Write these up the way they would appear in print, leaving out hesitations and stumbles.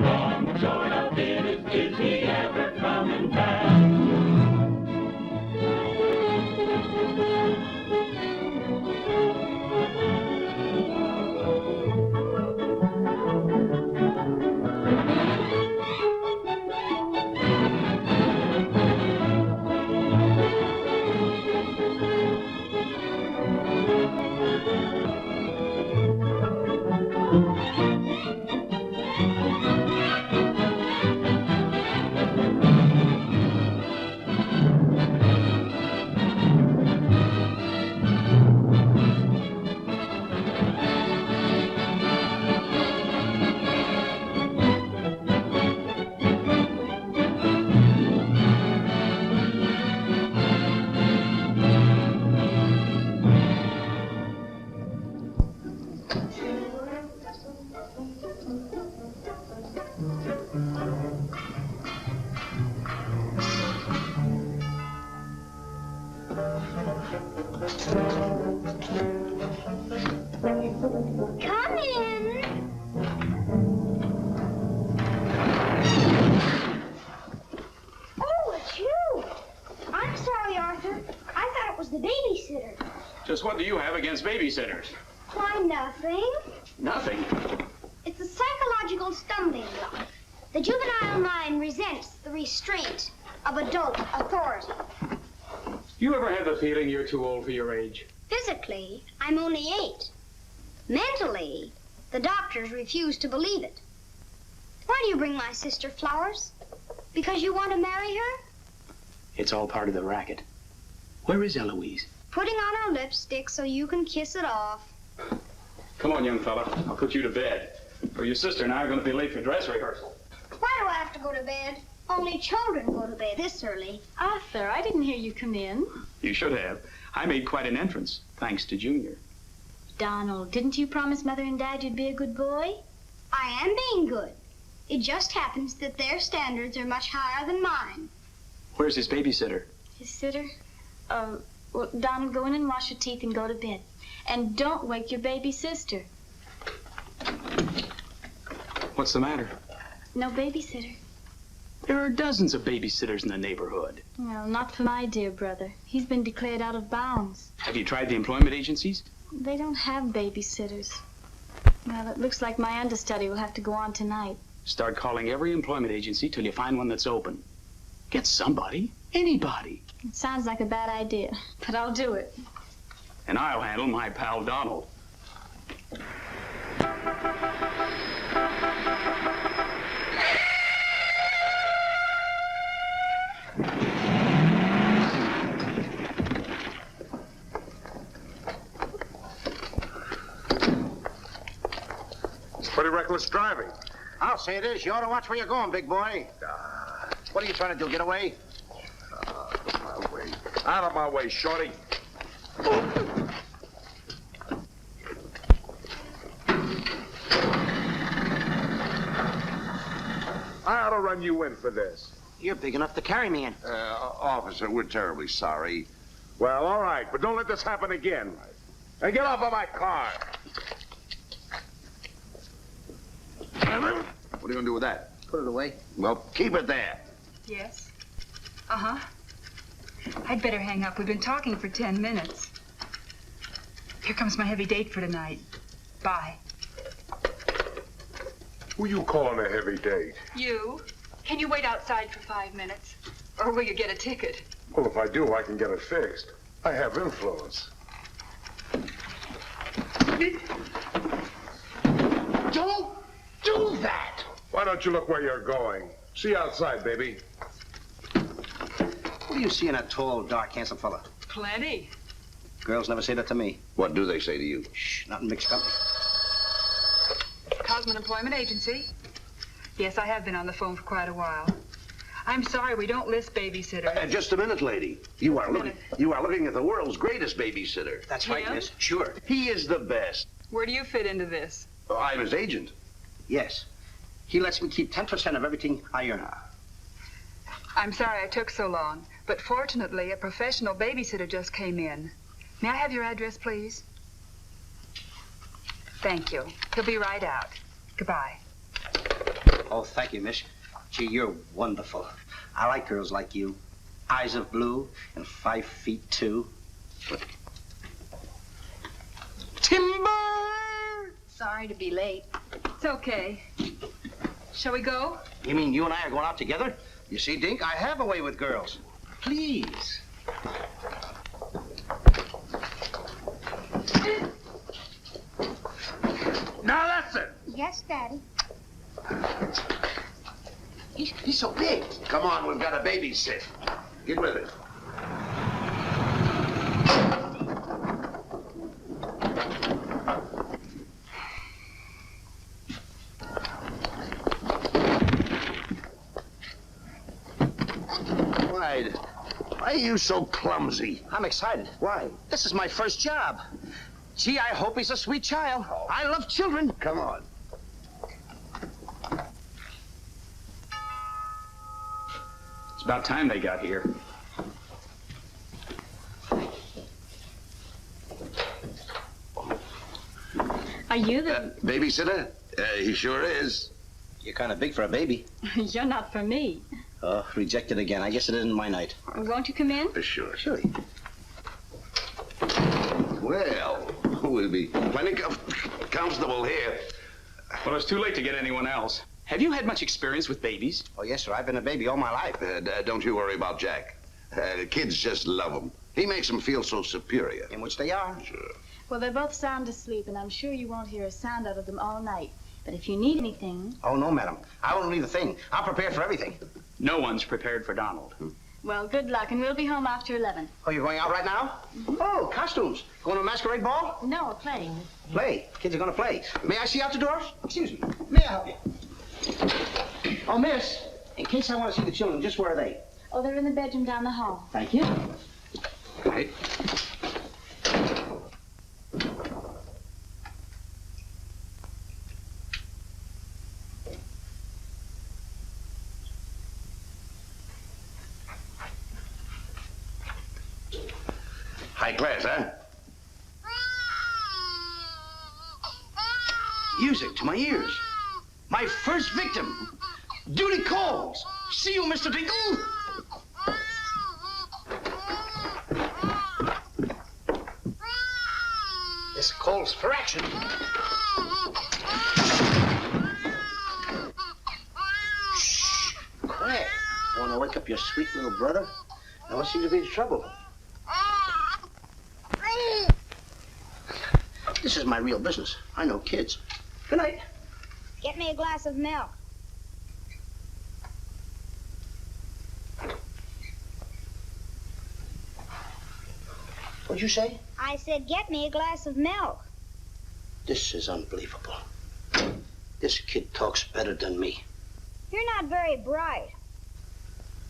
long short of it is he ever coming back? Come in. Oh, it's you. I'm sorry, Arthur. I thought it was the babysitter. Just what do you have against babysitters? Why, nothing. Nothing. It's a psychological stumbling block. The juvenile mind resents the restraint of adult authority. You ever have the feeling you're too old for your age? Physically, I'm only 8. Mentally, the doctors refuse to believe it. Why do you bring my sister flowers? Because you want to marry her? It's all part of the racket. Where is Eloise? Putting on her lipstick so you can kiss it off. Come on, young fella. I'll put you to bed. Or your sister and I are going to be late for dress rehearsal. Why do I have to go to bed? Only children go to bed this early. Arthur, I didn't hear you come in. You should have. I made quite an entrance, thanks to Junior. Donald, didn't you promise Mother and Dad you'd be a good boy? I am being good. It just happens that their standards are much higher than mine. Where's his babysitter? His sitter? Well, Donald, go in and wash your teeth and go to bed. And don't wake your baby sister. What's the matter? No babysitter. There are dozens of babysitters in the neighborhood. Well, not for my dear brother. He's been declared out of bounds. Have you tried the employment agencies? They don't have babysitters. Well, it looks like my understudy will have to go on tonight. Start calling every employment agency till you find one that's open. Get somebody, anybody. It sounds like a bad idea, but I'll do it. And I'll handle my pal Donald. Pretty reckless driving. I'll say it is. You ought to watch where you're going, big boy. What are you trying to do, get away? Out of my way. Out of my way, shorty. I ought to run you in for this. You're big enough to carry me in. Officer, we're terribly sorry. Well, all right, but don't let this happen again. And get off of my car. What are you going to do with that? Put it away. Well, keep it there. Yes? Uh-huh. I'd better hang up. We've been talking for 10 minutes. Here comes my heavy date for tonight. Bye. Who you calling a heavy date? You? Can you wait outside for 5 minutes? Or will you get a ticket? Well, if I do, I can get it fixed. I have influence. Don't do that! Why don't you look where you're going? See you outside, baby. What do you see in a tall, dark, handsome fella? Plenty. Girls never say that to me. What do they say to you? Shh, not in mixed company. Cosman Employment Agency. Yes, I have been on the phone for quite a while. I'm sorry, we don't list babysitters. Just a minute, lady. You are looking at the world's greatest babysitter. That's right, Him? miss. Sure. He is the best. Where do you fit into this? I'm his agent. Yes. He lets me keep 10% of everything I earn. I'm sorry I took so long, but fortunately, a professional babysitter just came in. May I have your address, please? Thank you. He'll be right out. Goodbye. Oh, thank you, miss. Gee, you're wonderful. I like girls like you. Eyes of blue and 5 feet 2. Timber! Sorry to be late. It's okay. Shall we go? You mean you and I are going out together? You see, Dink, I have a way with girls. Please. Now that's it. Yes, Daddy. He's so big. Come on, we've got to babysit. Get with it. Why are you so clumsy? I'm excited. Why? This is my first job. Gee, I hope he's a sweet child. I love children. Come on. It's about time they got here. Are you the... Babysitter? He sure is. You're kind of big for a baby. You're not for me. Oh, rejected again. I guess it isn't my night. Won't you come in? Sure. Sure. Well, we'll be plenty comfortable here. Well, it's too late to get anyone else. Have you had much experience with babies? Oh, yes, sir. I've been a baby all my life. Don't you worry about Jack. Kids just love him. He makes them feel so superior. In which they are. Sure. Well, they're both sound asleep, and I'm sure you won't hear a sound out of them all night. But if you need anything... Oh, no, madam. I won't need a thing. I'm prepared for everything. No one's prepared for Donald. Well, good luck, and we'll be home after 11. Oh, you're going out right now? Mm-hmm. Oh, costumes. Going to a masquerade ball? No, playing. Play. Kids are going to play. May I see out the doors? Excuse me. May I help you? Oh, miss, in case I want to see the children, just where are they? Oh, they're in the bedroom down the hall. Thank you. Right. High class, huh? Music to my ears. My first victim. Duty calls. See you, Mr. Dingle. This calls for action. Shh. Quiet. Want to wake up your sweet little brother? No one seems to be in trouble. This is my real business. I know kids. Good night. Get me a glass of milk. What'd you say? I said, get me a glass of milk. This is unbelievable. This kid talks better than me. You're not very bright.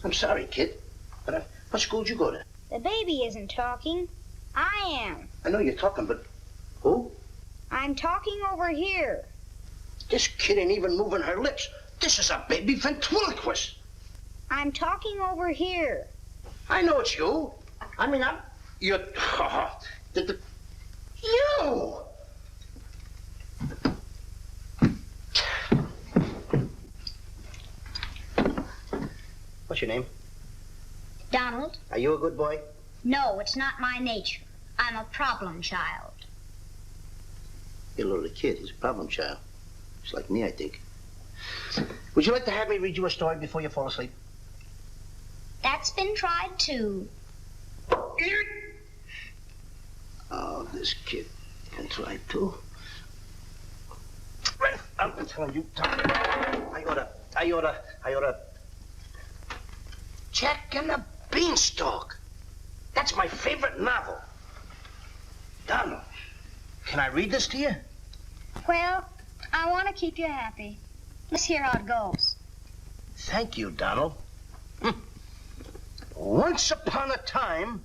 I'm sorry, kid. But what school did you go to? The baby isn't talking. I am. I know you're talking, but who? I'm talking over here. This kid ain't even moving her lips. This is a baby ventriloquist. I'm talking over here. I know it's you. I mean, you're... You! What's your name? Donald? Are you a good boy? No, it's not my nature. I'm a problem child. You're a little kid. He's a problem child. Just like me, I think. Would you like to have me read you a story before you fall asleep? That's been tried, too. Oh, this kid can try too. I'm telling you, Tom, I oughta. Jack and the Beanstalk. That's my favorite novel. Donald, can I read this to you? Well, I want to keep you happy. Let's hear how it goes. Thank you, Donald. Once upon a time,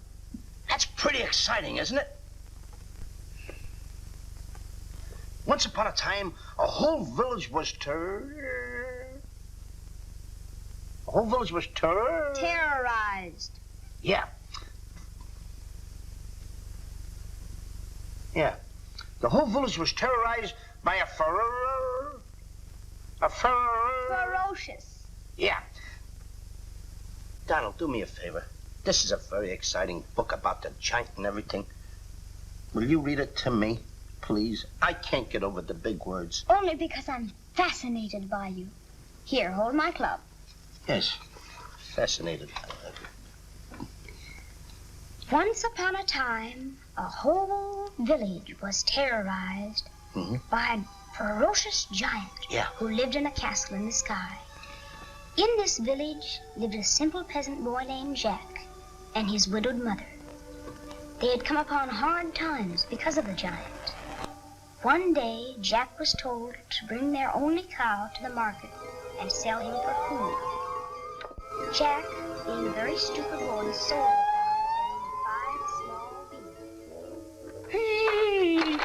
that's pretty exciting, isn't it? Once upon a time, a whole village was Terrorized. Yeah. Yeah. The whole village was terrorized by a ferocious. Yeah. Donald, do me a favor. This is a very exciting book about the giant and everything. Will you read it to me, please? I can't get over the big words. Only because I'm fascinated by you. Here, hold my club. Yes, fascinated. Once upon a time, a whole village was terrorized by a ferocious giant who lived in a castle in the sky. In this village lived a simple peasant boy named Jack and his widowed mother. They had come upon hard times because of the giant. One day, Jack was told to bring their only cow to the market and sell him for food. Jack, being a very stupid boy, sold the cow for only 5 small beans.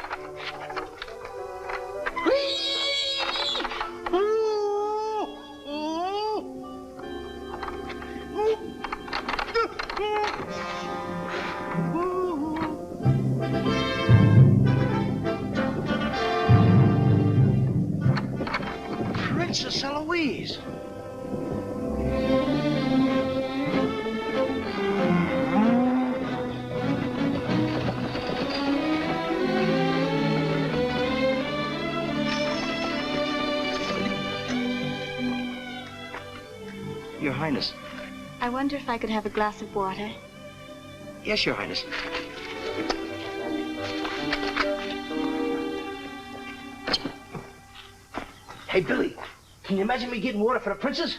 Princess Eloise. Your Highness. I wonder if I could have a glass of water. Yes, Your Highness. Hey, Billy, can you imagine me getting water for the princess?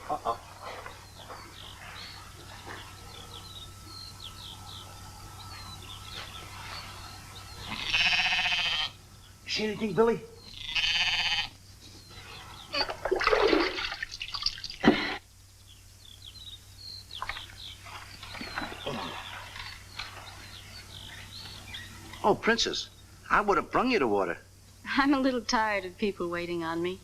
Uh-oh. See anything, Billy? Oh, Princess, I would have brung you the water. I'm a little tired of people waiting on me.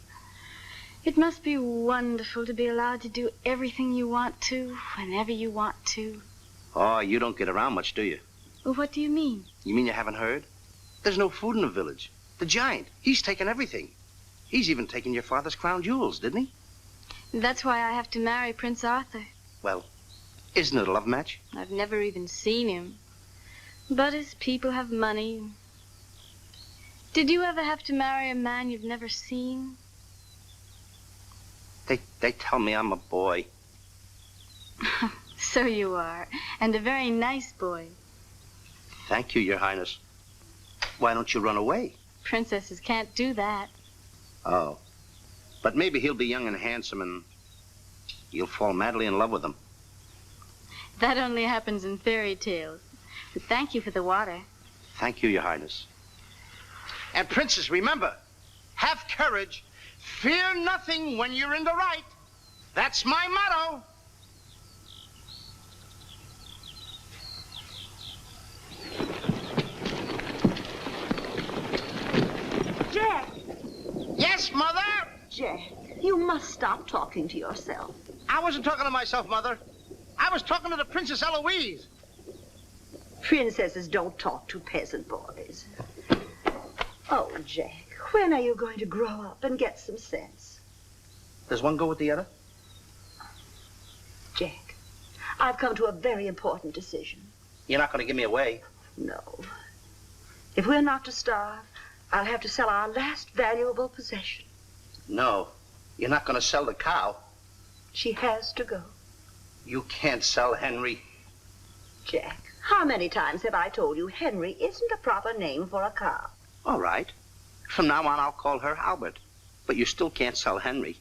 It must be wonderful to be allowed to do everything you want to, whenever you want to. Oh, you don't get around much, do you? Well, what do you mean? You mean you haven't heard? There's no food in the village. The giant, he's taken everything. He's even taken your father's crown jewels, didn't he? That's why I have to marry Prince Arthur. Well, isn't it a love match? I've never even seen him. But his people have money. Did you ever have to marry a man you've never seen? They tell me I'm a boy. So you are, and a very nice boy. Thank you, Your Highness. Why don't you run away? Princesses can't do that. Oh. But maybe he'll be young and handsome and you'll fall madly in love with him. That only happens in fairy tales. But thank you for the water. Thank you, Your Highness. And Princess, remember, have courage. Fear nothing when you're in the right. That's my motto. Jack! Yes, Mother? Jack, you must stop talking to yourself. I wasn't talking to myself, Mother. I was talking to the Princess Eloise. Princesses don't talk to peasant boys. Oh, Jack, when are you going to grow up and get some sense? Does one go with the other? Jack, I've come to a very important decision. You're not going to give me away. No. If we're not to starve, I'll have to sell our last valuable possession. No, you're not going to sell the cow. She has to go. You can't sell Henry. Jack, how many times have I told you Henry isn't a proper name for a cow? All right. From now on, I'll call her Albert. But you still can't sell Henry.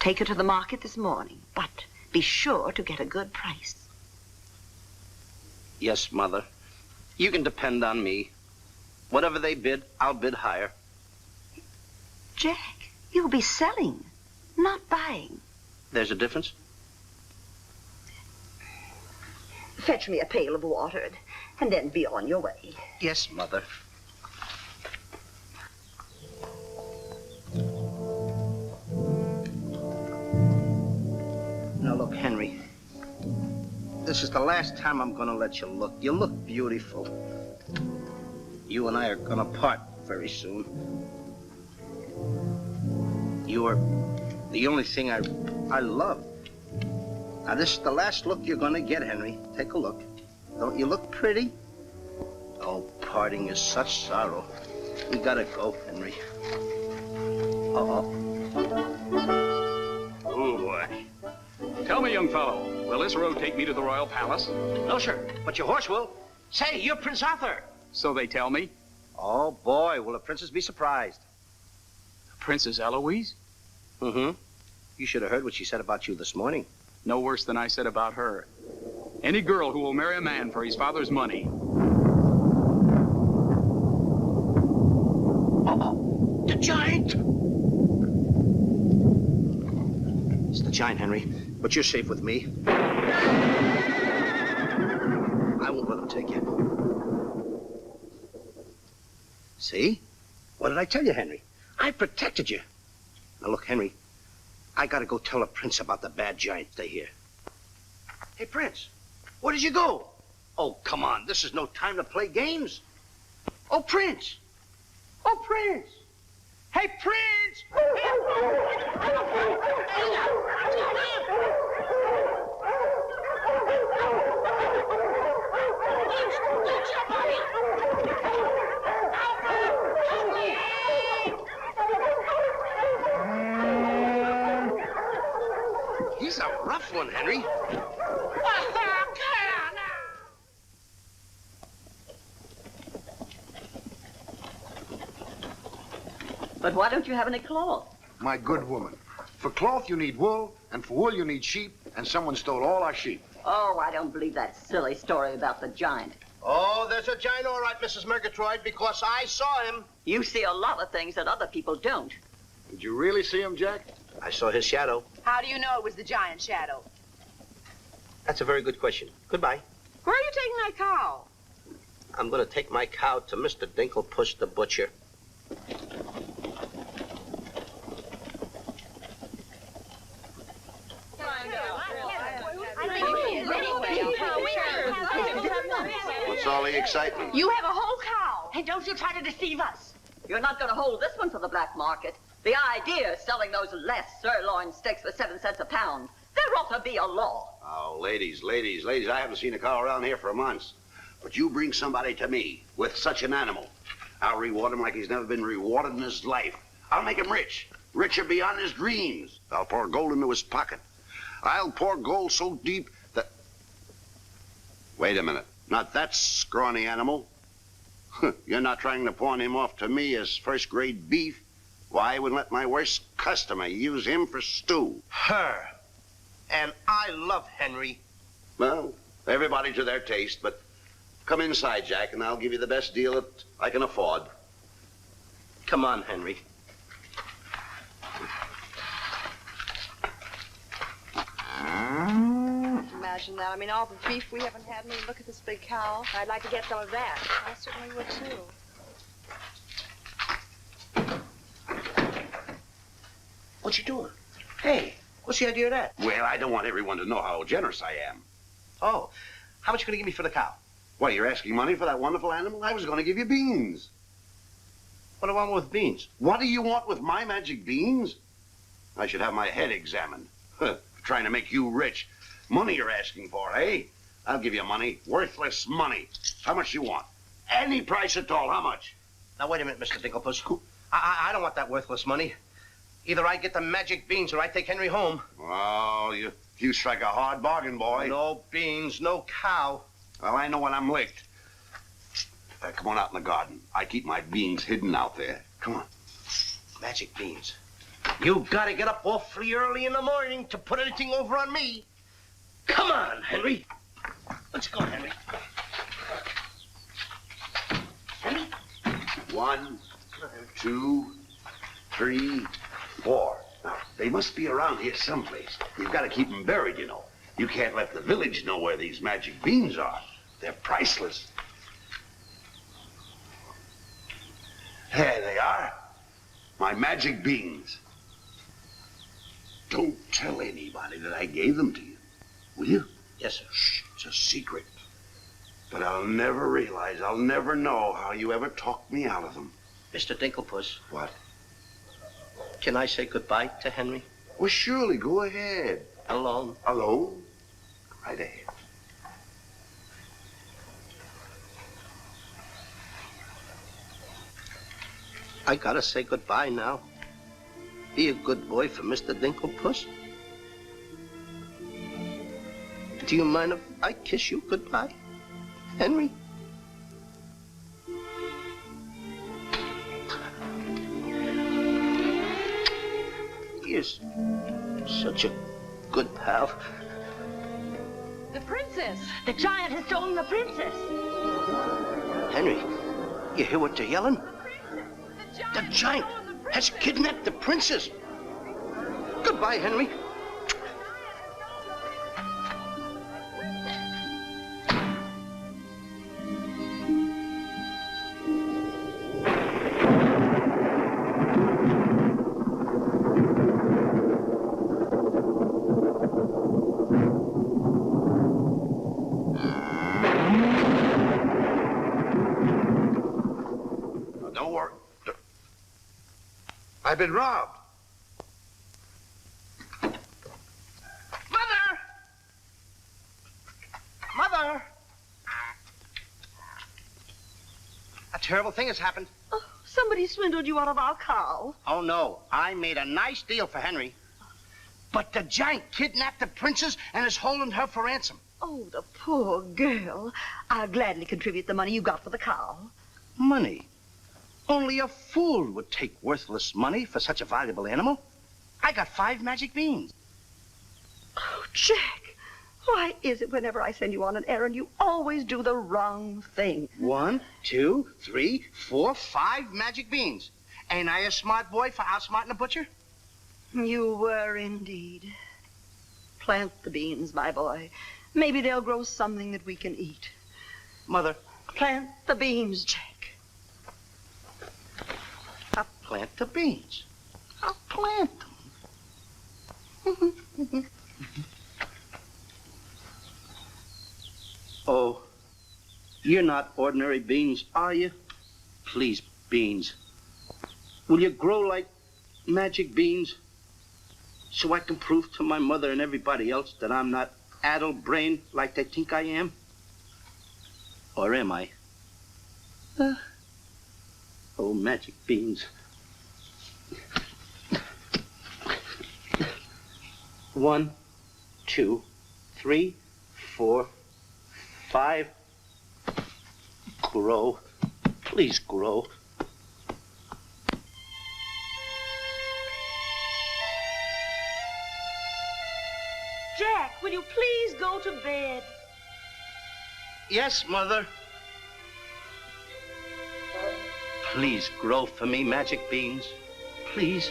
Take her to the market this morning, but be sure to get a good price. Yes, Mother. You can depend on me. Whatever they bid, I'll bid higher. Jack, you'll be selling, not buying. There's a difference? Fetch me a pail of water and then be on your way. Yes, Mother. Now, look, Henry. This is the last time I'm going to let you look. You look beautiful. You and I are gonna part very soon. You're the only thing I love. Now, this is the last look you're gonna get, Henry. Take a look. Don't you look pretty? Oh, parting is such sorrow. We gotta go, Henry. Uh-oh. Oh, boy. Tell me, young fellow, will this road take me to the royal palace? No, sir, but your horse will. Say, you're Prince Arthur. So they tell me. Oh, boy, will the princess be surprised. Princess Eloise? Mm-hmm. You should have heard what she said about you this morning. No worse than I said about her. Any girl who will marry a man for his father's money. Uh-oh. The giant! It's the giant, Henry. But you're safe with me. I won't let him take you. See? What did I tell you, Henry? I protected you. Now, look, Henry, I gotta go tell the prince about the bad giant. Stay here. Hey, Prince, where did you go? Oh, come on. This is no time to play games. Oh, Prince. Oh, Prince. Hey, Prince! He's a rough one, Henry. But why don't you have any cloth? My good woman, for cloth you need wool, and for wool you need sheep, and someone stole all our sheep. Oh, I don't believe that silly story about the giant. Oh, there's a giant, all right, Mrs. Murgatroyd, because I saw him. You see a lot of things that other people don't. Did you really see him, Jack? I saw his shadow. How do you know it was the giant shadow? That's a very good question. Goodbye. Where are you taking my cow? I'm going to take my cow to Mr. Dinklepuss the butcher. What's all the excitement? You have a whole cow. And don't you try to deceive us. You're not going to hold this one for the black market. The idea is selling those less sirloin steaks for 7 cents a pound. There ought to be a law. Oh, ladies, I haven't seen a cow around here for months. But you bring somebody to me with such an animal, I'll reward him like he's never been rewarded in his life. I'll make him rich, richer beyond his dreams. I'll pour gold into his pocket. I'll pour gold so deep that... Wait a minute. Not that scrawny animal. You're not trying to pawn him off to me as first-grade beef. Why, I would let my worst customer use him for stew. Her. And I love Henry. Well, everybody to their taste, but come inside, Jack, and I'll give you the best deal that I can afford. Come on, Henry. Imagine that. I mean, all the beef we haven't had. I mean, look at this big cow. I'd like to get some of that. I certainly would, too. What you doing? Hey, what's the idea of that? Well, I don't want everyone to know how generous I am. Oh, how much you going to give me for the cow? Why, you're asking money for that wonderful animal? I was going to give you beans. What do I want with beans? What do you want with my magic beans? I should have my head examined. Trying to make you rich. Money you're asking for, eh? I'll give you money. Worthless money. How much you want? Any price at all. How much? Now, wait a minute, Mr. Dinklepuss. I don't want that worthless money. Either I get the magic beans or I take Henry home. Oh, you strike a hard bargain, boy. No beans, no cow. Well, I know when I'm licked. Come on out in the garden. I keep my beans hidden out there. Come on. Magic beans. You gotta get up awfully early in the morning to put anything over on me. Come on, Henry. Let's go, Henry. Henry? 1, 2, 3, 4. Now, they must be around here someplace. You've got to keep them buried, you know. You can't let the village know where these magic beans are. They're priceless. There they are. My magic beans. Don't tell anybody that I gave them to you. Will you? Yes, sir. Shh, it's a secret. But I'll never realize, I'll never know how you ever talked me out of them. Mr. Dinklepuss. What? Can I say goodbye to Henry? Well, surely, go ahead. Alone? Alone? Right ahead. I gotta say goodbye now. Be a good boy for Mr. Dinklepuss. Do you mind if I kiss you goodbye, Henry? He is such a good pal. The princess. The giant has stolen the princess. Henry, you hear what they're yelling? The giant has kidnapped the princess. Goodbye, Henry. Don't worry. I've been robbed. Mother! Mother! A terrible thing has happened. Oh, somebody swindled you out of our cow. Oh, no. I made a nice deal for Henry. But the giant kidnapped the princess and is holding her for ransom. Oh, the poor girl. I'll gladly contribute the money you got for the cow. Money? Only a fool would take worthless money for such a valuable animal. I got 5 magic beans. Oh, Jack, why is it whenever I send you on an errand, you always do the wrong thing? 1, 2, 3, 4, 5 magic beans. Ain't I a smart boy for outsmarting a butcher? You were indeed. Plant the beans, my boy. Maybe they'll grow something that we can eat. Mother, Plant the beans, Jack. I'll plant the beans. I'll plant them. Oh, you're not ordinary beans, are you? Please, beans. Will you grow like magic beans so I can prove to my mother and everybody else that I'm not addle-brained like they think I am? Or am I? Oh, magic beans. 1, 2, 3, 4, 5. Grow. Please grow. Jack, will you please go to bed? Yes, Mother. Please grow for me, magic beans. Please.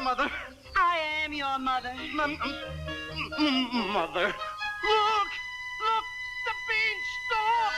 Mother. I am your mother. Mother. Look! Look! The beanstalk!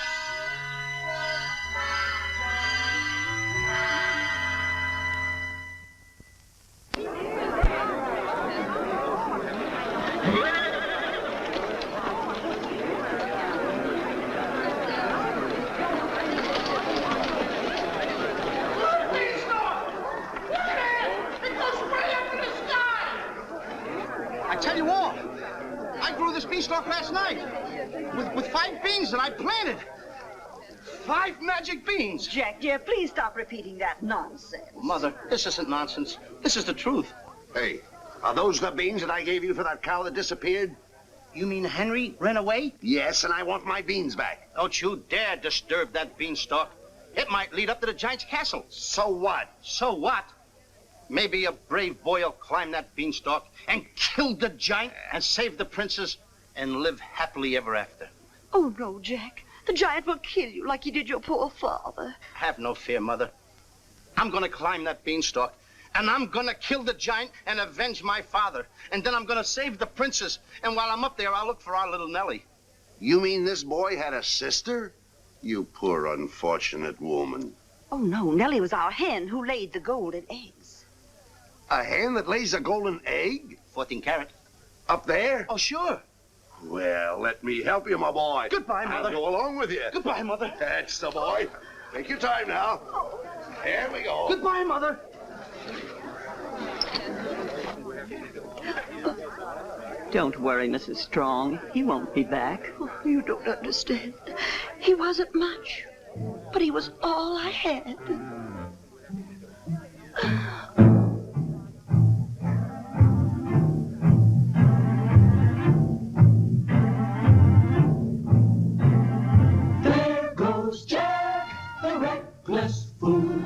Beanstalk last night with 5 beans that I planted. 5 magic beans. Jack, dear, please stop repeating that nonsense. Mother, this isn't nonsense. This is the truth. Hey, are those the beans that I gave you for that cow that disappeared? You mean Henry ran away? Yes, and I want my beans back. Don't you dare disturb that beanstalk. It might lead up to the giant's castle. So what? So what? Maybe a brave boy will climb that beanstalk and kill the giant and save the princess and live happily ever after. Oh, no, Jack. The giant will kill you like he did your poor father. Have no fear, Mother. I'm going to climb that beanstalk, and I'm going to kill the giant and avenge my father. And then I'm going to save the princess. And while I'm up there, I'll look for our little Nellie. You mean this boy had a sister? You poor unfortunate woman. Oh, no, Nellie was our hen who laid the golden eggs. A hen that lays a golden egg? 14 carat. Up there? Oh, sure. Well, let me help you, my boy. Goodbye, Mother. I'll go along with you. Goodbye, Mother. That's the boy. Take your time now. Here we go. Goodbye, Mother. Don't worry, Mrs. Strong. He won't be back. Oh, you don't understand. He wasn't much, but he was all I had. There goes Jack, the reckless fool,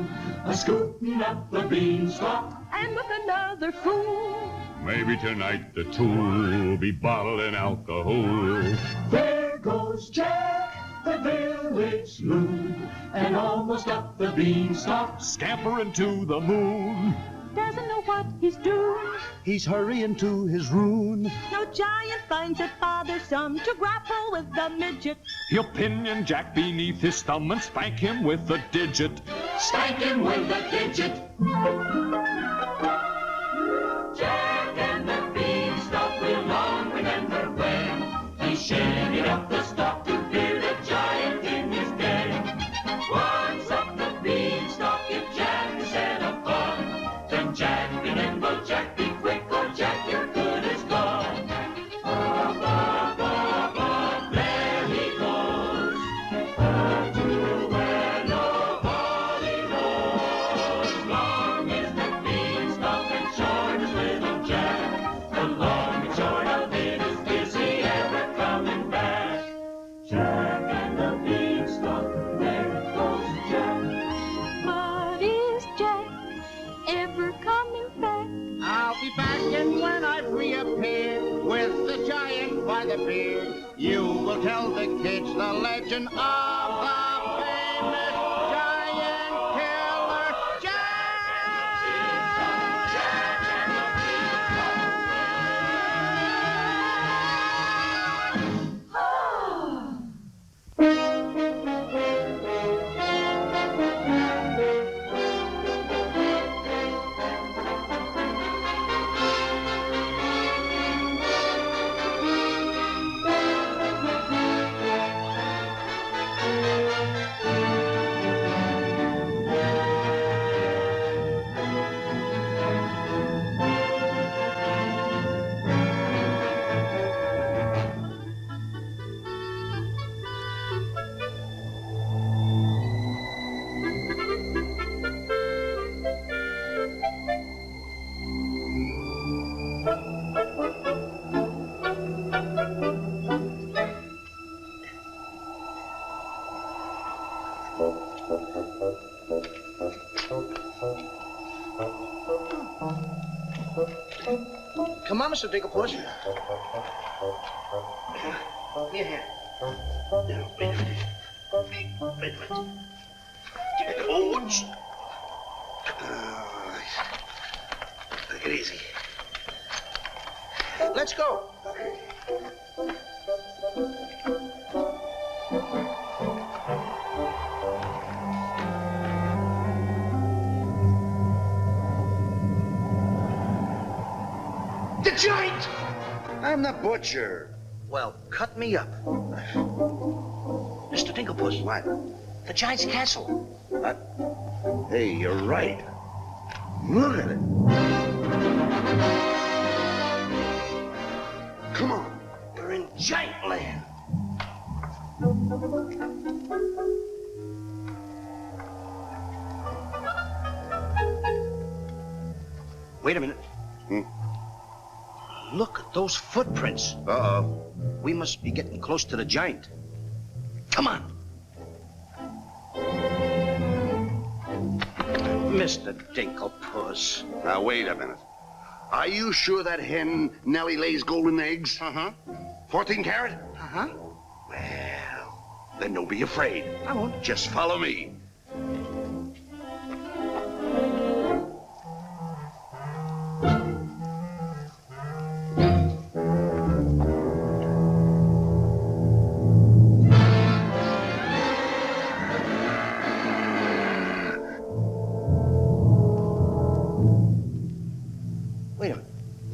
a-scooting up the beanstalk. And with another fool. Maybe tonight the tool will be bottling alcohol. There goes Jack, the village loon, and almost up the beanstalk. Scampering to the moon. Doesn't know what he's doing. He's hurrying to his ruin. No giant finds it bothersome to grapple with the midget. He'll pinion Jack beneath his thumb and spank him with a digit. Spank him with a digit. Jack and the beanstalk will long remember when he shinned up the stalk to fear the giant in his den. Once up the beanstalk, if Jack is set upon, then Jack be nimble, Jack be quick, or Jack your good is gone. Up, up, up, up, there he goes, up to where nobody knows. Long is the beanstalk and short is little Jack. The long and short of it is he ever coming back? Jack and the beanstalk, there goes Jack. But is Jack ever coming back? I'll be back, and when I've reappeared with the giant by the beard, you will tell the kids the legend of the famous giant killer Come on, Mr. Digglepuss. Here, here. Wait a minute. Wait a minute. Oh, take it easy. Let's go. The giant! I'm the butcher. Well, cut me up. Mr. Digglepuss. What? The giant's castle. What? Hey, you're right. Look at it. Come on. We're in giant land. Wait a minute. Look at those footprints. Uh-oh. We must be getting close to the giant. Come on. Mr. Dinklepuss. Now, wait a minute. Are you sure that hen Nellie lays golden eggs? Uh-huh. 14 carat? Uh-huh. Well, then don't be afraid. I won't. Just follow me. Wait a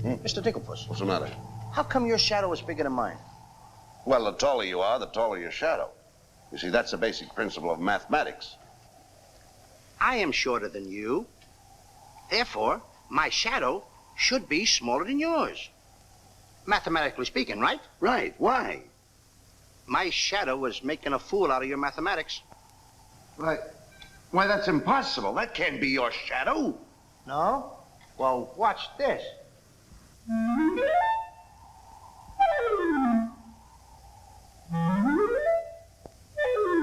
minute. Mr. Dinklepuss. What's the matter? How come your shadow is bigger than mine? Well, the taller you are, the taller your shadow. You see, that's the basic principle of mathematics. I am shorter than you. Therefore, my shadow should be smaller than yours. Mathematically speaking, right? Right. Why? My shadow is making a fool out of your mathematics. Why, that's impossible. That can't be your shadow. No? Well, watch this.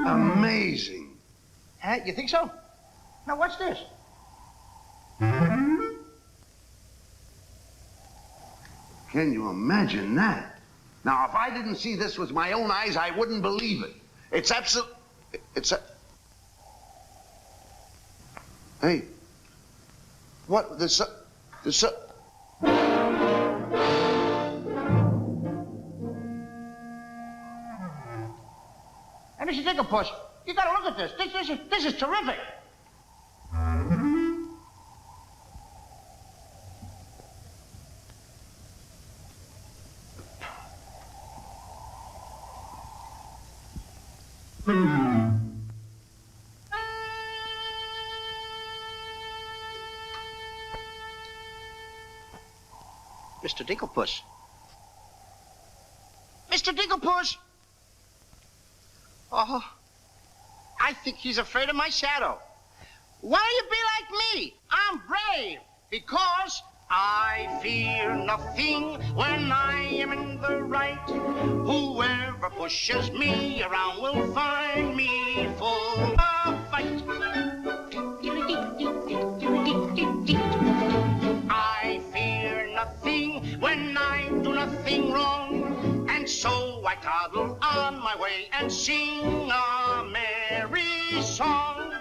Amazing. Huh? You think so? Now watch this. Can you imagine that? Now, if I didn't see this with my own eyes, I wouldn't believe it. It's absolute... Hey. What? There's Hey, Mr. Dinklepuss, you gotta look at this. This is terrific. Mr. Dinklepuss. Mr. Dinklepuss! Oh, I think he's afraid of my shadow. Why don't you be like me? I'm brave because I fear nothing when I am in the right. Whoever pushes me around will find me full of fight. I fear nothing when I do nothing wrong, and so I toddle on my way and sing a merry song.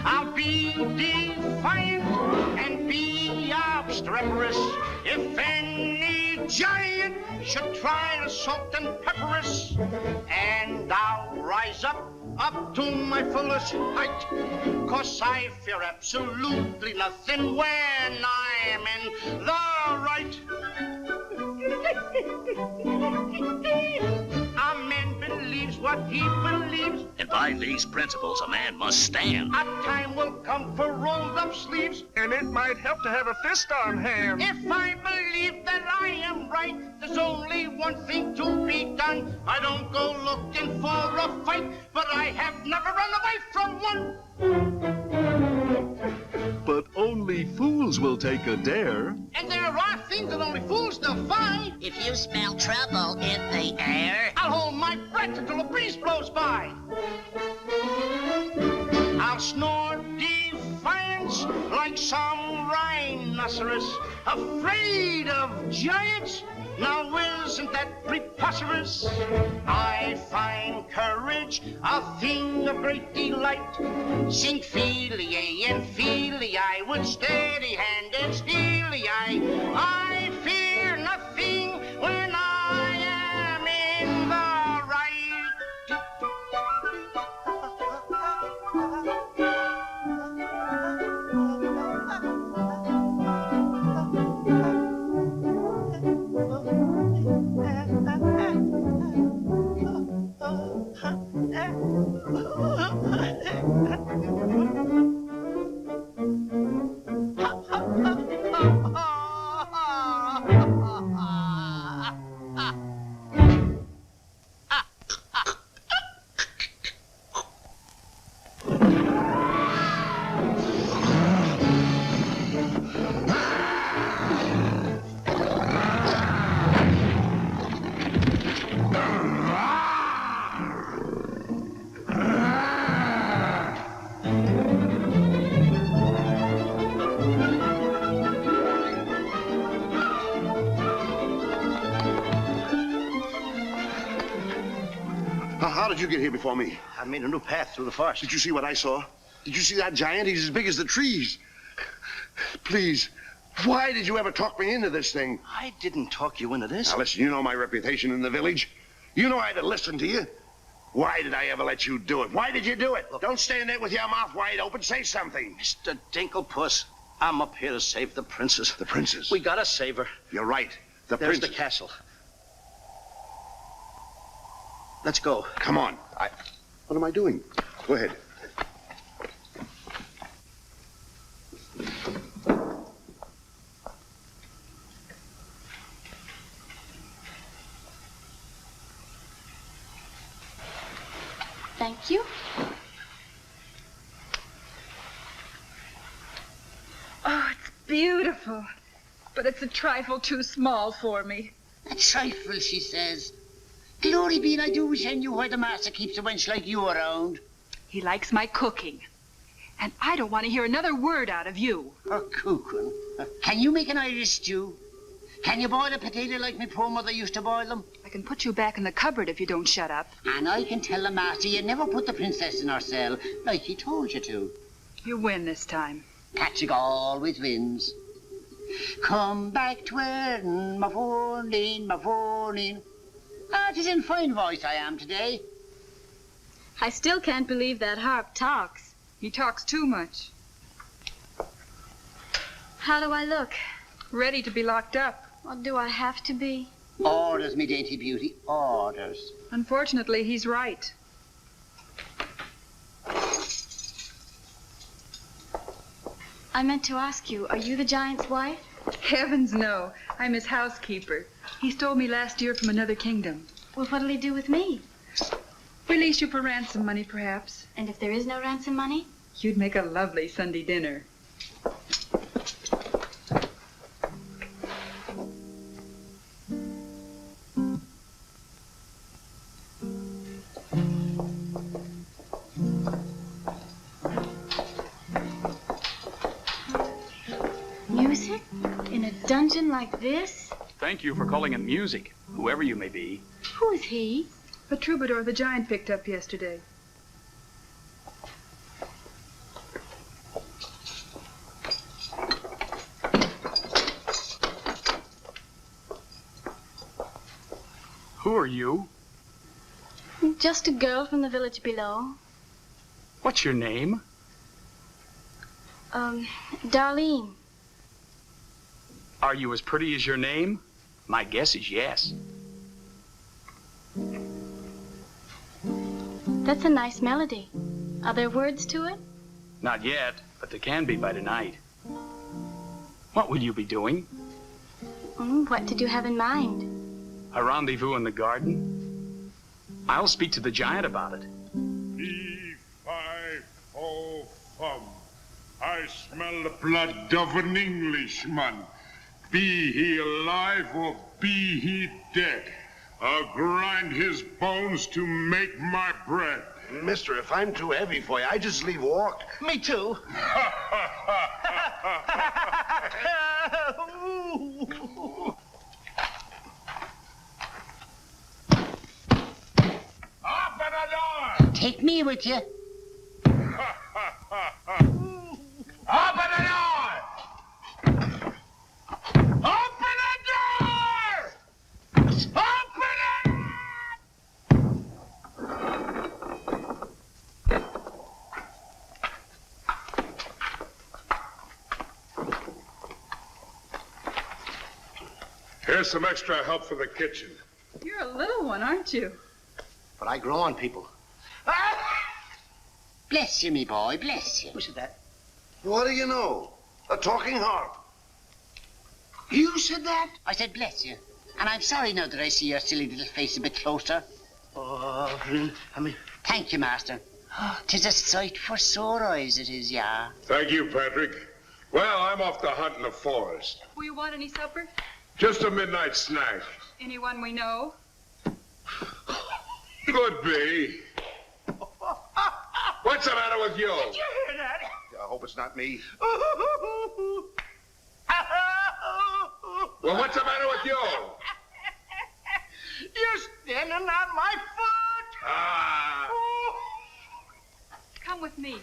I'll be defiant and be obstreperous if any giant should try to salt and pepper us, and I'll rise up to my fullest height, 'cause I fear absolutely nothing when I am in the right. A man believes what he believes, and by these principles a man must stand. A time will come for rolled up sleeves, and it might help to have a fist on hand. If I believe that I am right, there's only one thing to be done. I don't go looking for a fight, but I have never run away from one. But only fools will take a dare. And there are things that only fools defy. If you smell trouble in the air, I'll hold my breath until a breeze blows by. I'll snore defiance like some rhinoceros, afraid of giants. Now isn't that preposterous? I find courage a thing of great delight. Sing Feely and Feely, I with steady hand and steely eye. I fear nothing when I am in the right. did you get here before me? I made a new path through the forest. Did you see what I saw? Did you see that giant? He's as big as the trees. Please, why did you ever talk me into this thing? I didn't talk you into this. Now, listen, you know my reputation in the village. You know I'd have listened to you. Why did I ever let you do it? Why did you do it? Look, don't stand there with your mouth wide open. Say something. Mr. Dinklepuss, I'm up here to save the princess. The princess? We gotta save her. You're right. There's the castle. Let's go. Come on. What am I doing? Go ahead. Thank you. Oh, it's beautiful. But it's a trifle too small for me. A trifle, she says. Glory be, and I do wish I knew why the master keeps a wench like you around. He likes my cooking. And I don't want to hear another word out of you. Oh, cooking. Can you make an Irish stew? Can you boil a potato like my poor mother used to boil them? I can put you back in the cupboard if you don't shut up. And I can tell the master you never put the princess in her cell, like he told you to. You win this time. Patrick always wins. Come back to Erin, my fornin, my fornin. Ah, 'tis in fine voice I am today. I still can't believe that harp talks. He talks too much. How do I look? Ready to be locked up. Or do I have to be? Orders, me dainty beauty, orders. Unfortunately, he's right. I meant to ask you, are you the giant's wife? Heavens, no. I'm his housekeeper. He stole me last year from another kingdom. Well, what'll he do with me? Release you for ransom money, perhaps. And if there is no ransom money? You'd make a lovely Sunday dinner. Music? In a dungeon like this? Thank you for calling it music, whoever you may be. Who is he? A troubadour the giant picked up yesterday. Who are you? Just a girl from the village below. What's your name? Darlene. Are you as pretty as your name? My guess is yes. That's a nice melody. Are there words to it? Not yet, but there can be by tonight. What will you be doing? What did you have in mind? A rendezvous in the garden? I'll speak to the giant about it. B-5-O-Fum. I smell the blood of an Englishman. Be he alive or be he dead, I'll grind his bones to make my bread. Mister, if I'm too heavy for you, I just leave walk. Me too. Open the door! Take me with you. Open the door! Open the door! Open it! Here's some extra help for the kitchen. You're a little one, aren't you? But I grow on people. Bless you, me boy, bless you. Who said that? What do you know? A talking harp. You said that? I said bless you. And I'm sorry now that I see your silly little face a bit closer. Oh, I mean... Thank you, master. 'Tis a sight for sore eyes, it is, yeah. Thank you, Patrick. Well, I'm off to hunt in the forest. Will you want any supper? Just a midnight snack. Anyone we know? Could be. What's the matter with you? Did you hear that? I hope it's not me. Well, what's the matter with you? You're standing on my foot. Come with me.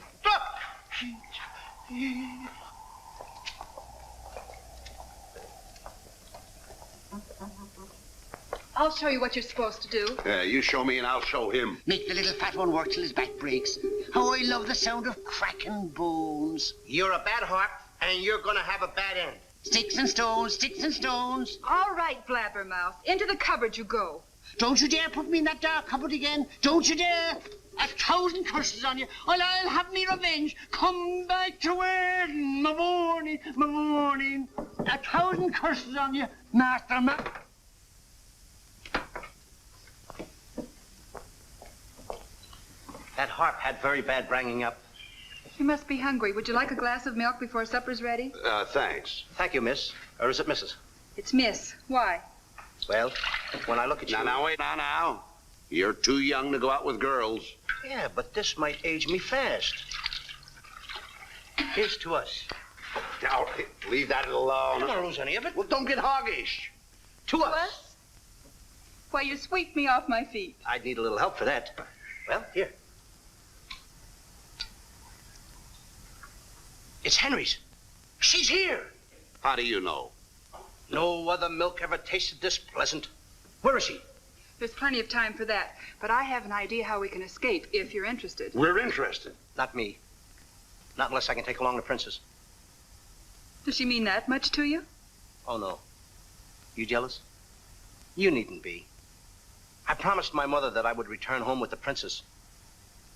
I'll show you what you're supposed to do. You show me and I'll show him. Make the little fat one work till his back breaks. How I love the sound of cracking bones. You're a bad harp, and you're gonna have a bad end. Sticks and stones, sticks and stones. All right, Blabbermouth. Into the cupboard you go. Don't you dare put me in that dark cupboard again. Don't you dare. 1,000 curses on you. Well, I'll have me revenge. Come back to where my morning, my morning. 1,000 curses on you, Master That harp had very bad bringing up. You must be hungry. Would you like a glass of milk before supper's ready? Thanks. Thank you, miss. Or is it Mrs.? It's Miss. Why? Well, when I look at you... Now, wait, now. You're too young to go out with girls. Yeah, but this might age me fast. Here's to us. Now, leave that alone. I don't lose any of it. Well, don't get hoggish. To us. Why, you sweep me off my feet. I'd need a little help for that. Well, here. It's Henry's. She's here. How do you know? No other milk ever tasted this pleasant. Where is she? There's plenty of time for that, but I have an idea how we can escape if you're interested. We're interested. Not me. Not unless I can take along the princess. Does she mean that much to you? Oh, no. You jealous? You needn't be. I promised my mother that I would return home with the princess.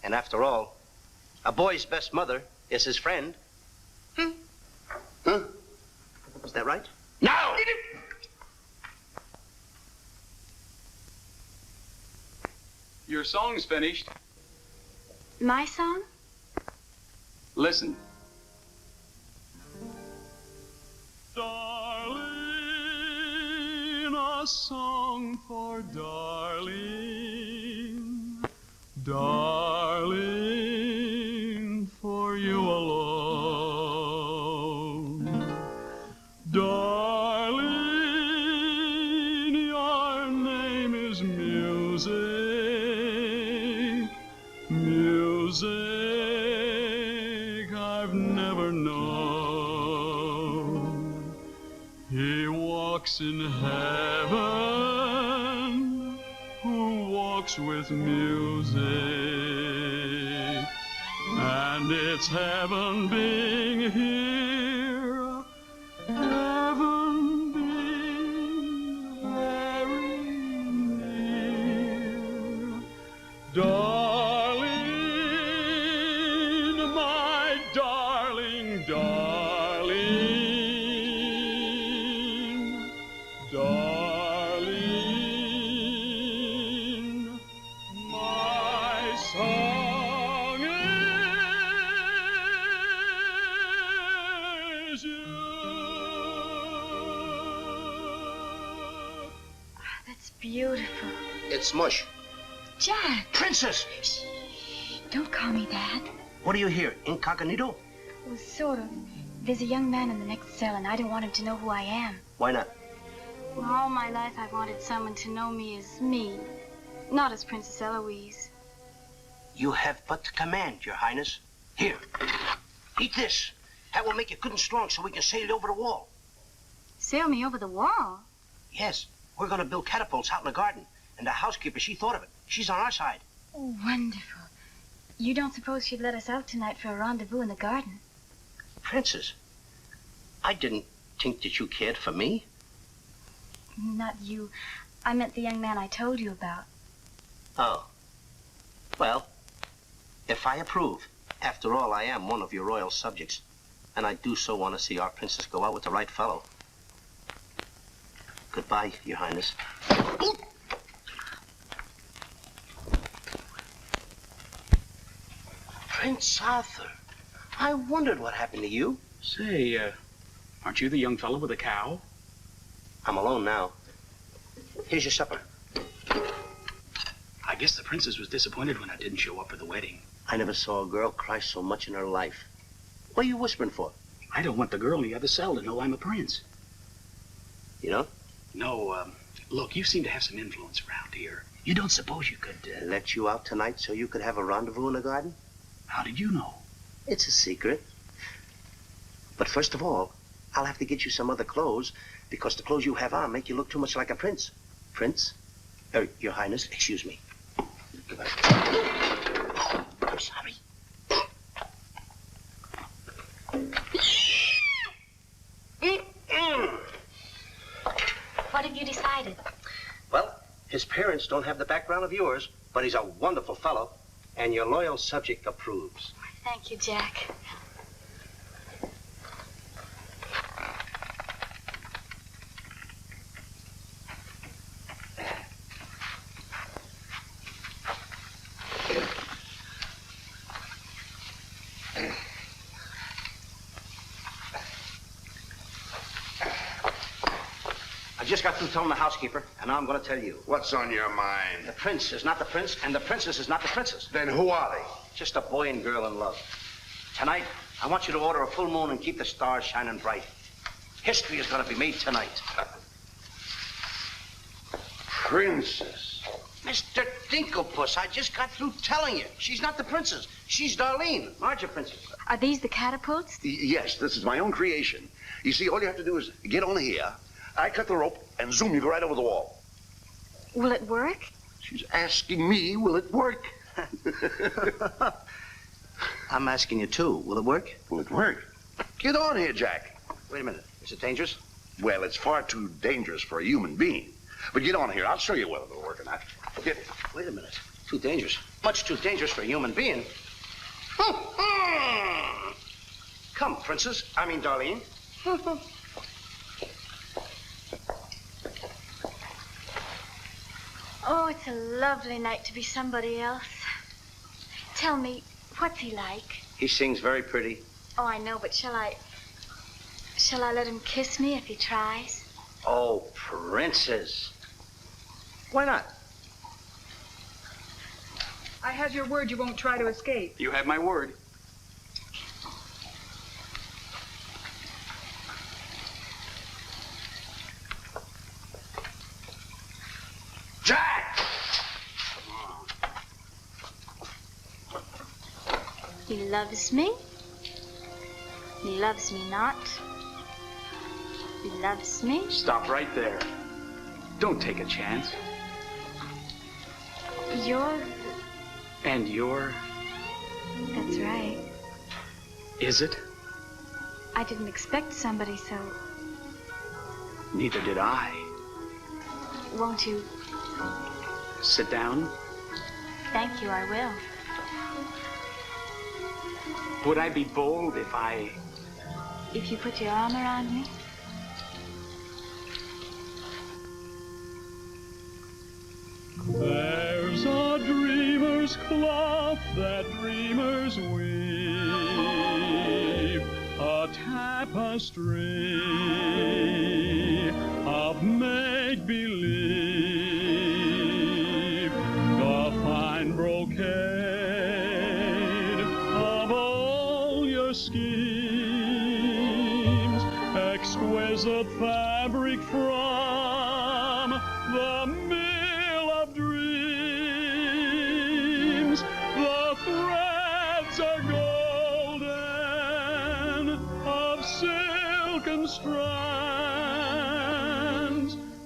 And after all, a boy's best mother is his friend. Huh? Is that right? No! Your song's finished. My song? Listen. Darling, a song for darling. Darling, for you alone. Darling, your name is music. Music I've never known. He walks in heaven, who walks with music. And it's heaven being here, heaven being very near. Darling, my darling, darling, darling, my song is you. That's beautiful. It's mush. Jack! Princess! Shh. Don't call me that. What do you hear? Incognito? Well, sort of. There's a young man in the next cell, and I don't want him to know who I am. Why not? Well, all my life I've wanted someone to know me as me, not as Princess Eloise. You have but to command, Your Highness. Here, eat this. That will make you good and strong so we can sail you over the wall. Sail me over the wall? Yes, we're going to build catapults out in the garden. And the housekeeper, she thought of it. She's on our side. Oh, wonderful. You don't suppose she'd let us out tonight for a rendezvous in the garden? Princess, I didn't think that you cared for me. Not you. I meant the young man I told you about. Oh. Well, if I approve, after all, I am one of your royal subjects. And I do so want to see our princess go out with the right fellow. Goodbye, Your Highness. Prince Arthur, I wondered what happened to you. Say, aren't you the young fellow with the cow? I'm alone now. Here's your supper. I guess the princess was disappointed when I didn't show up for the wedding. I never saw a girl cry so much in her life. What are you whispering for? I don't want the girl in the other cell to know I'm a prince. You know? No, look, you seem to have some influence around here. You don't suppose you could... Let you out tonight so you could have a rendezvous in the garden? How did you know? It's a secret. But first of all, I'll have to get you some other clothes, because the clothes you have on make you look too much like a prince. Prince? Your Highness, excuse me. I'm sorry. What have you decided? Well, his parents don't have the background of yours, but he's a wonderful fellow, and your loyal subject approves. Thank you, Jack. I just got through telling the housekeeper, and now I'm going to tell you. What's on your mind? The prince is not the prince, and the princess is not the princess. Then who are they? Just a boy and girl in love. Tonight, I want you to order a full moon and keep the stars shining bright. History is going to be made tonight. Princess. Mr. Dinklepuss, I just got through telling you. She's not the princess. She's Darlene, aren't you, princess? Are these the catapults? Yes, this is my own creation. You see, all you have to do is get on here. I cut the rope, and zoom, you go right over the wall. Will it work? She's asking me, will it work? I'm asking you, too. Will it work? Will it work? Get on here, Jack. Wait a minute. Is it dangerous? Well, it's far too dangerous for a human being. But get on here. I'll show you whether it'll work or not. Get... Wait a minute. Too dangerous. Much too dangerous for a human being. Come, princess. I mean, Darlene. Oh, it's a lovely night to be somebody else. Tell me, what's he like? He sings very pretty. Oh, I know, but shall I let him kiss me if he tries? Oh, princess. Why not? I have your word you won't try to escape. You have my word. Jack! He loves me. He loves me not. He loves me. Stop right there. Don't take a chance. You're... And you're... That's right. Is it? I didn't expect somebody so... Neither did I. Won't you? Sit down. Thank you, I will. Would I be bold if I... If you put your arm around me? There's a dreamer's cloth that dreamers weave, a tapestry of make-believe, the fine brocade of all your schemes, exquisite fabric from the mill of dreams. The threads are golden, of silken strands,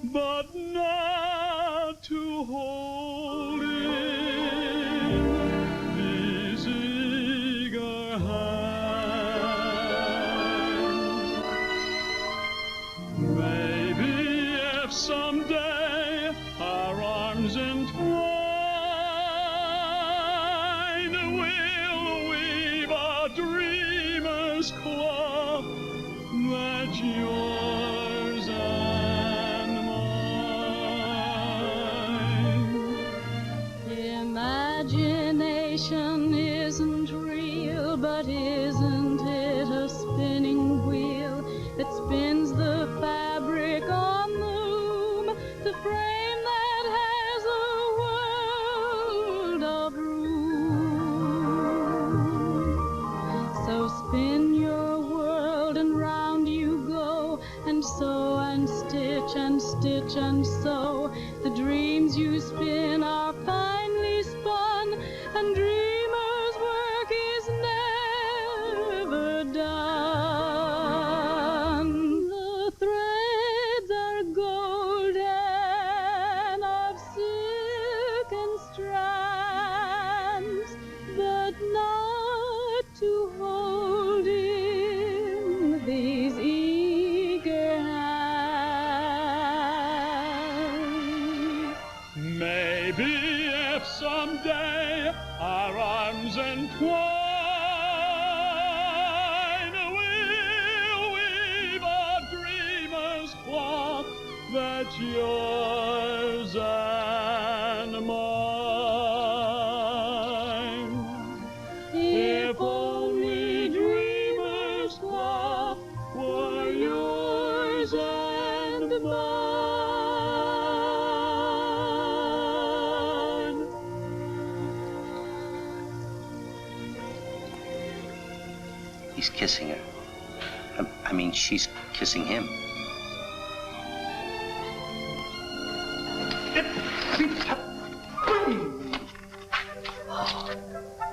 but not to hold in these eager hands. Maybe if someday our arms entwine, we'll weave a dreamer's cloth that's yours and mine. Imagination isn't real, but it be if someday our arms entwine, we'll weave a dreamer's cloth that's yours and mine. If only dreamer's cloth were yours and mine. He's kissing her. I mean, she's kissing him.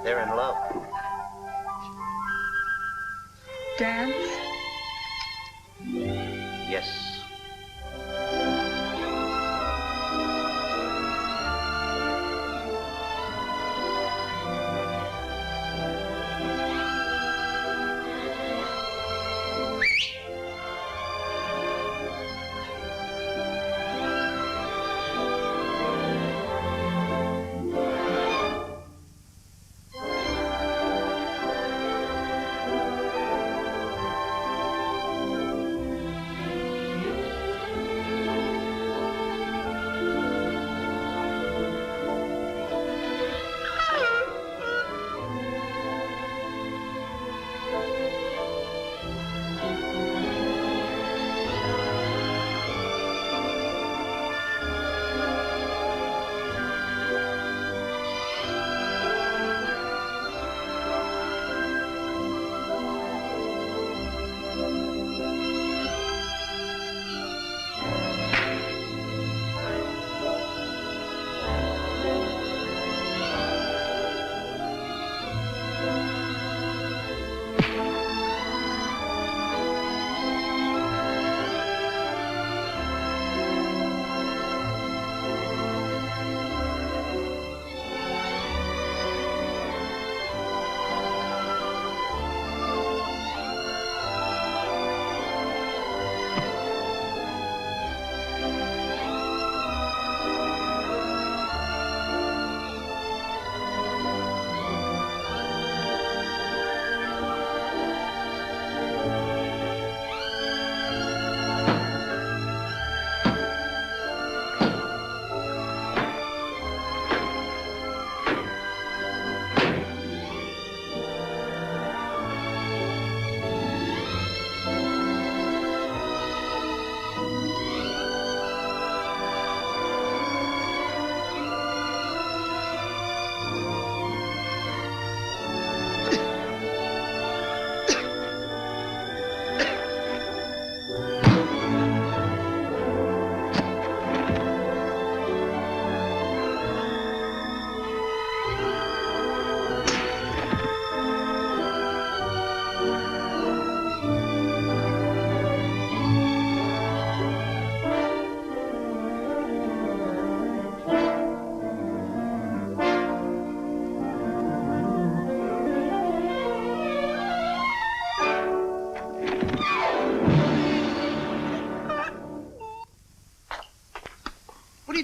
They're in love. Dance? Yes.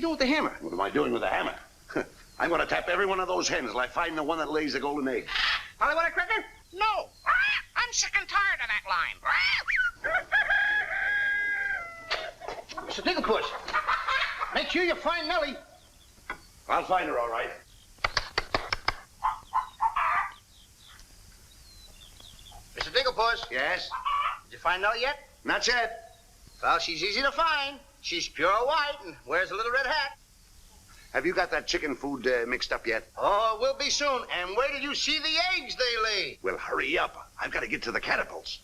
do with the hammer? What am I doing with the hammer? I'm going to tap every one of those hens till I find the one that lays the golden egg. Hollywood a cricket? No. I'm sick and tired of that line. Mr. Digglepuss, make sure you find Nellie. I'll find her, all right. Mr. Digglepuss. Yes? Did you find Nellie yet? Not yet. Well, she's easy to find. She's pure white and wears a little red hat. Have you got that chicken food mixed up yet? Oh, it will be soon. And where did you see the eggs they lay? Well, hurry up. I've got to get to the catapults.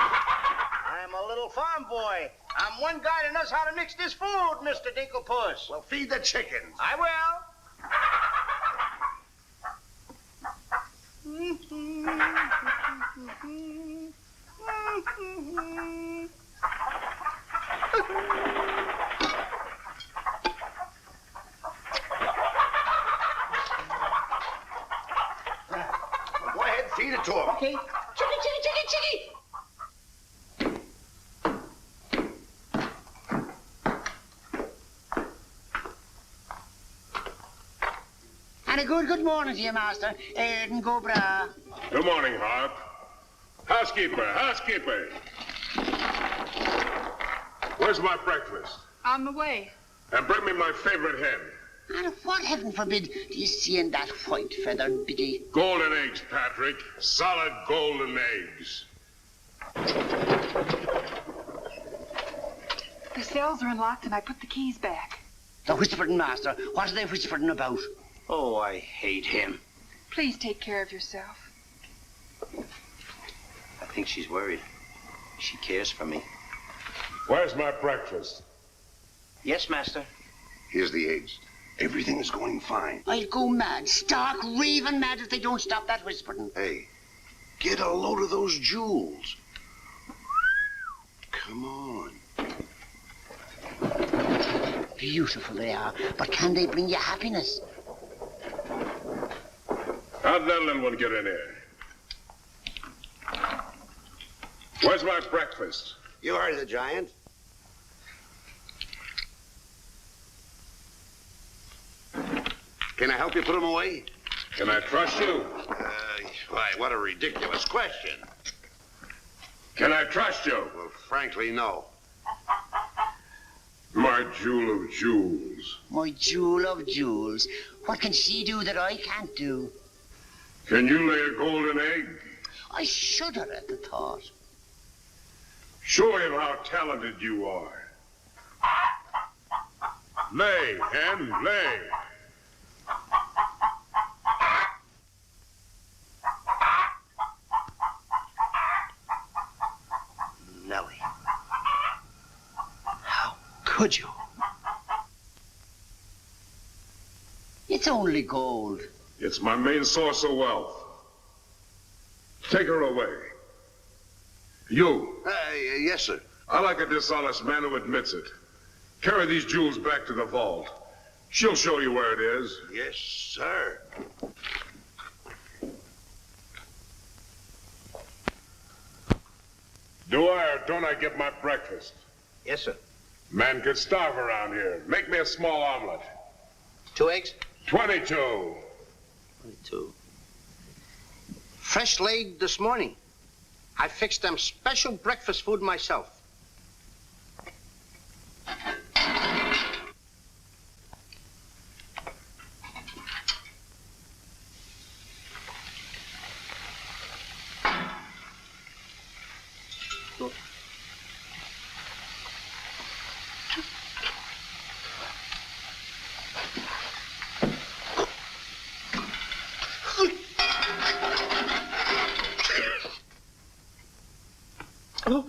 I'm a little farm boy. I'm one guy that knows how to mix this food, Mr. Dinklepuss. Well, feed the chickens. I will. Go ahead, feed it to them. Okay. Chickie, chickie, chickie, chickie. And a good morning to you, master. Erden go bra. Good morning, Harp. Housekeeper, housekeeper. Where's my breakfast? On the way. And bring me my favorite hen. And what, heaven forbid, do you see in that white-feathered biggie? Golden eggs, Patrick. Solid golden eggs. The cells are unlocked and I put the keys back. The whispering master. What are they whispering about? Oh, I hate him. Please take care of yourself. I think she's worried. She cares for me. Where's my breakfast? Yes, master. Here's the eggs. Everything is going fine. I'll go mad, stark raving mad if they don't stop that whispering. Hey, get a load of those jewels. Come on. Beautiful they are, but can they bring you happiness? How'd that little one get in here? Where's my breakfast? You heard the giant. Can I help you put them away? Can I trust you? Why, what a ridiculous question. Can I trust you? Well, frankly, no. My jewel of jewels. My jewel of jewels. What can she do that I can't do? Can you lay a golden egg? I shudder at the thought. Show him how talented you are. Lay, hen, lay. Nellie. How could you? It's only gold. It's my main source of wealth. Take her away. You. Yes, sir. I like a dishonest man who admits it. Carry these jewels back to the vault. She'll show you where it is. Yes, sir. Do I or don't I get my breakfast? Yes, sir. Man could starve around here. Make me a small omelet. 2 eggs? 22. 22. Fresh laid this morning. I fixed them special breakfast food myself. Oh.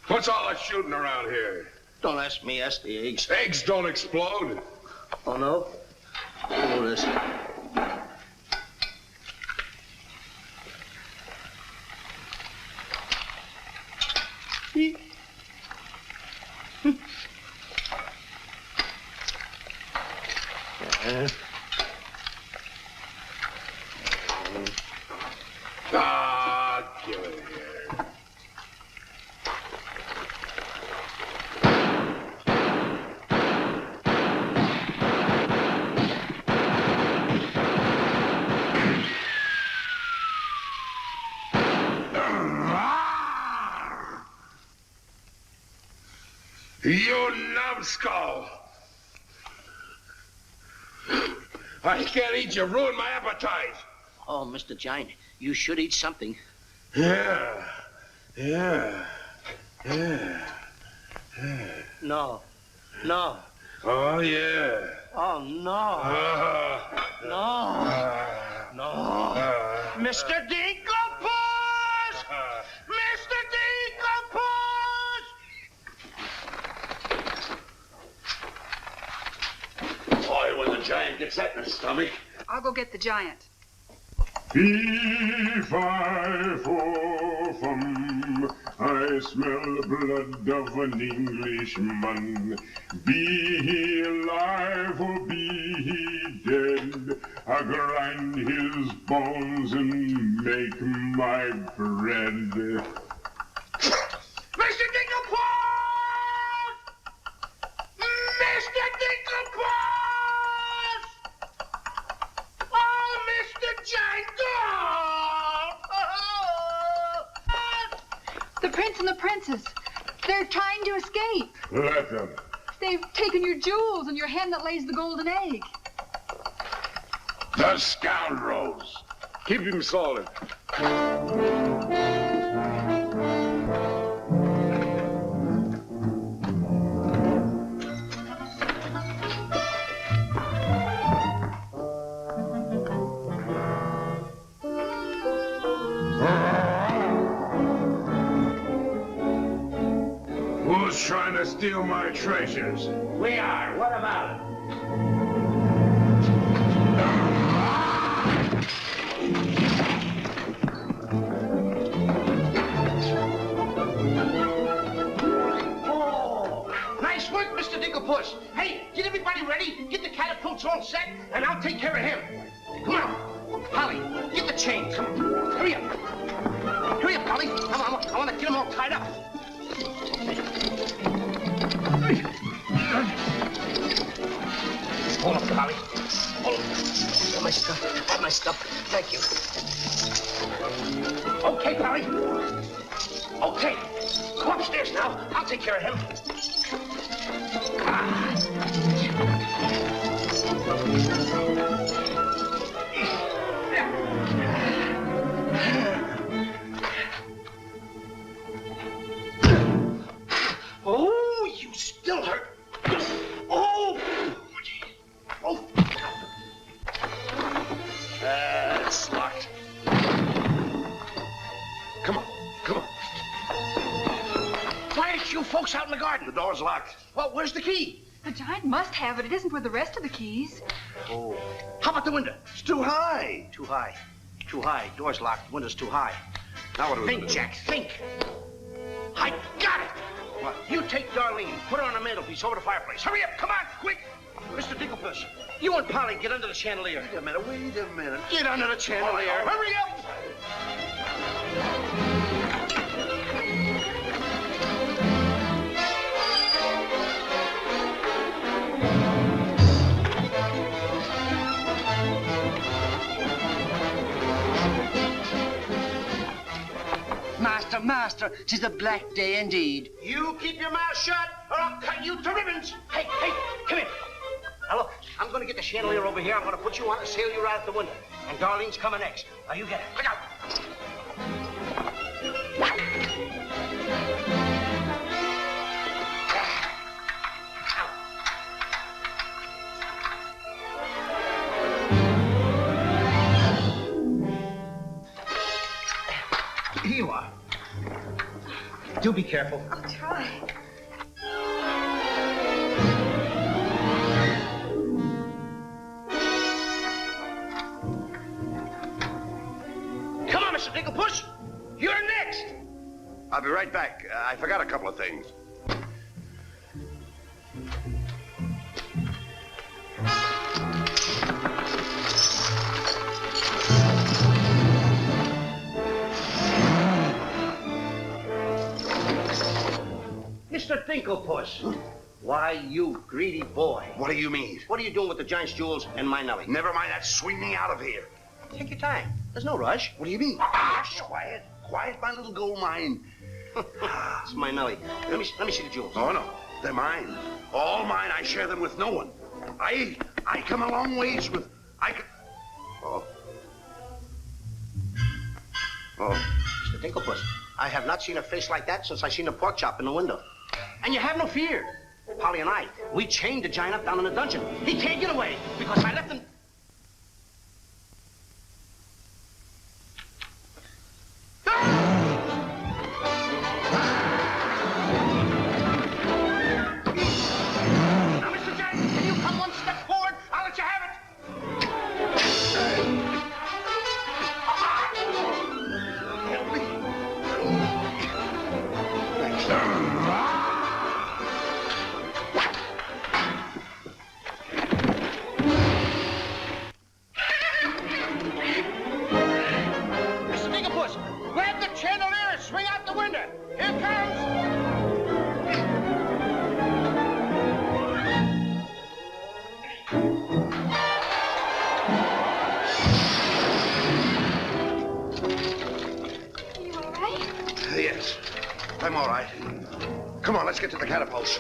What's all the shooting around here? Don't ask me, ask the eggs. Eggs don't explode. Oh, no? Oh, this. Give it here. You numbskull! I can't eat you. Ruin my appetite. Oh, Mr. Giant, you should eat something. Yeah. No. No. Oh, yeah. Oh, no. No. Mr. Dinkelpuss! Mr. Dinkelpuss! Boy, when the giant gets that in his stomach. I'll go get the giant. Fee-fi-fo-fum, I smell the blood of an Englishman. Be he alive or be he dead, I grind his bones and make my bread. Mr. Dinkelpuss! Mr. Dinkelpuss! Oh, Mr. Giant! The prince and the princess. They're trying to escape. Let them. They've taken your jewels and your hen that lays the golden egg. The scoundrels. Keep him solid. Who's trying to steal my treasures? We are. What about it? Oh, nice work, Mr. Dinkelpuss. Hey, get everybody ready. Get the catapults all set, and I'll take care of him. Come on. Polly, get the chain. Come on. Hurry up. Hurry up, Polly. I want to get them all tied up. Hold up, Polly. Hold up. Got my stuff. Got my stuff. Thank you. Okay, Polly. Okay. Go upstairs now. I'll take care of him. Oh, you still hurt. Oh! Oh! It's locked. Come on, come on. Why aren't you folks out in the garden? The door's locked. Well, where's the key? The giant must have it. It isn't with the rest of the keys. Oh. How about the window? It's too high. Too high. Too high. Door's locked. Window's too high. Now what do we Think, do? Jack, think. I got it. What? You take Darlene, put her on the mantelpiece over the fireplace. Hurry up, come on, quick. Mr. Dinkelpuss, you and Polly get under the chandelier. Wait a minute. Get under the chandelier. Hurry up. Master, 'tis a black day indeed. You keep your mouth shut, or I'll cut you to ribbons. Hey, come here. Now look, I'm going to get the chandelier over here. I'm going to put you on and sail you right out the window. And Darlene's coming next. Now you get it. Look out. Here you are. Do be careful. I'll try. Come on, Mr. Dinkelpuss. You're next. I'll be right back. I forgot a couple of things. Mr. Dinkelpuss. Why, you greedy boy. What do you mean? What are you doing with the giant's jewels and my Nellie? Never mind that. Swing me out of here. Take your time. There's no rush. What do you mean? Quiet. Quiet, my little gold mine. It's my Nellie. Let me see the jewels. Oh, no. They're mine. All mine. I share them with no one. I come a long ways with... Oh. Mr. Dinkelpuss, I have not seen a face like that since I seen a pork chop in the window. And you have no fear. Polly and I, we chained the giant up down in the dungeon. He can't get away because I left him... I'm all right. Come on, let's get to the catapults.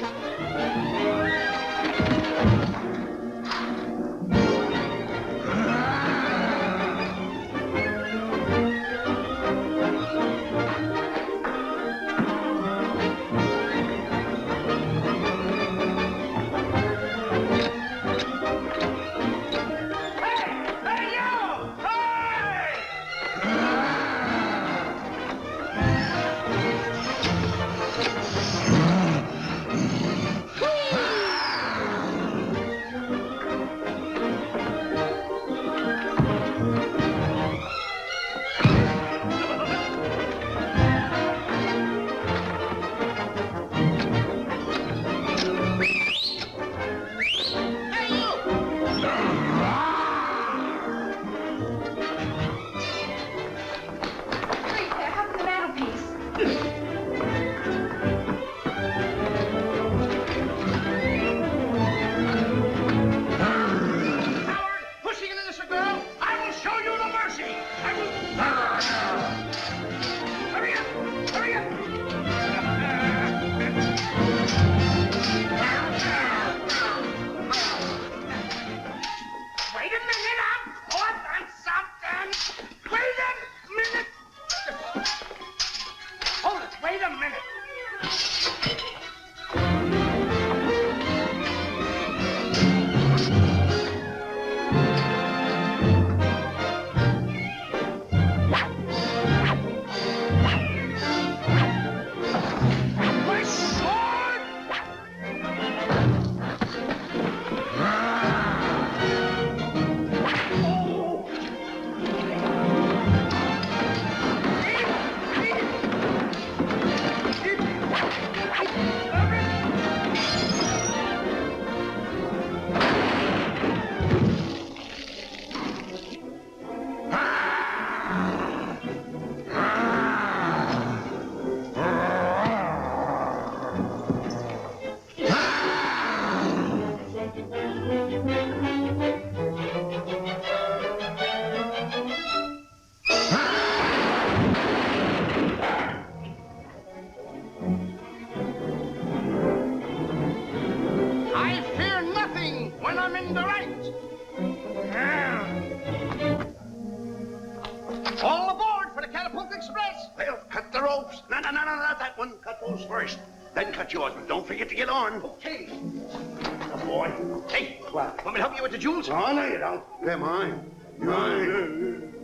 First, then cut yours, but don't forget to get on. Okay. Good boy. Hey, want me to help you with the jewels? Oh, no, you don't. They're mine. Mine.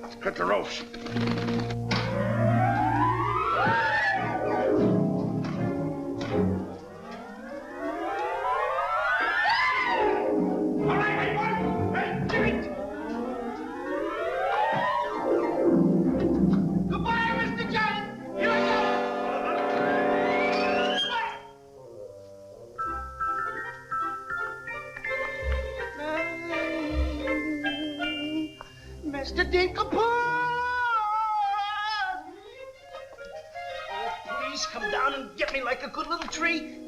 Let's cut the ropes. All right, everyone. Hey, give it. Goodbye, Mr. Giant. Here I go. Mr. Dinklepot! Oh, please come down and get me like a good little tree.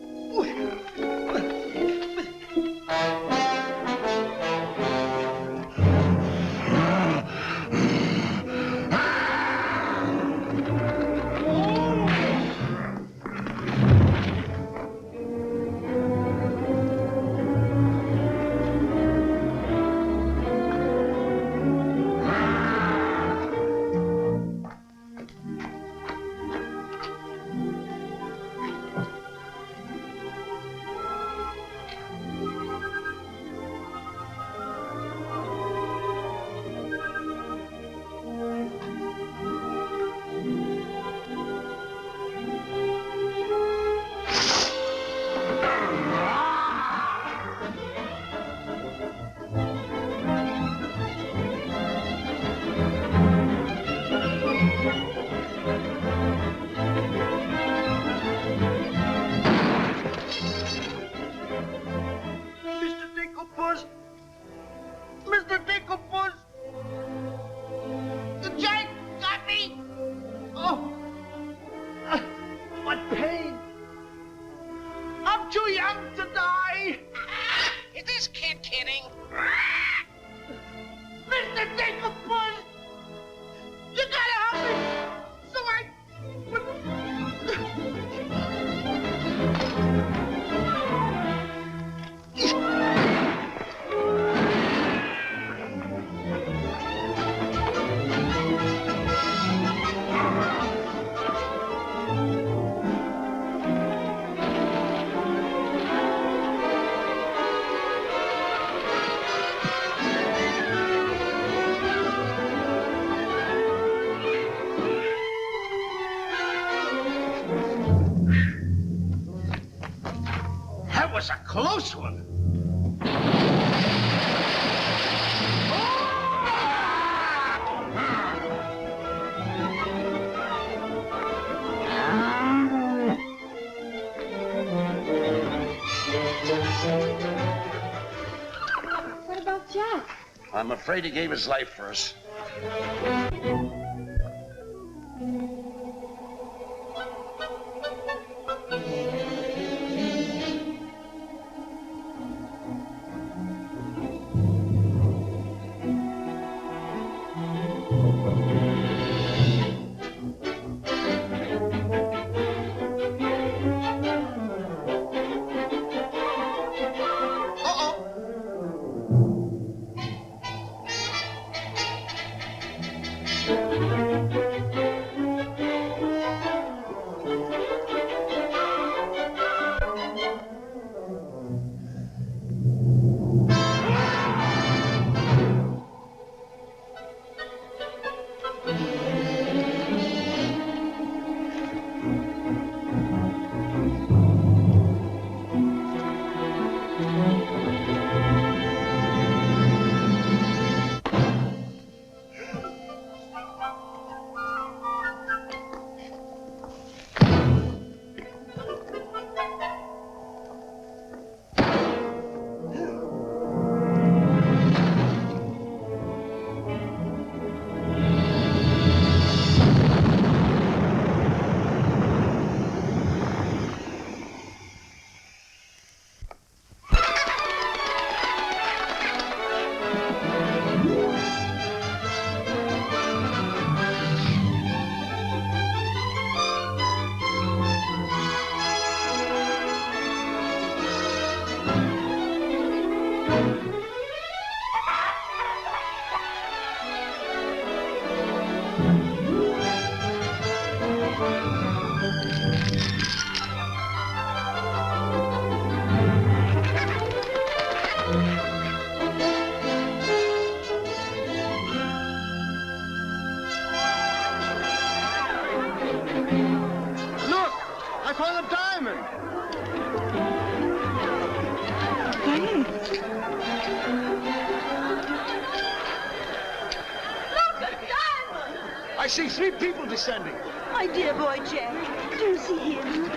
close one. What about Jack? I'm afraid he gave his life for us. I see 3 people descending. My dear boy Jack, do you see him?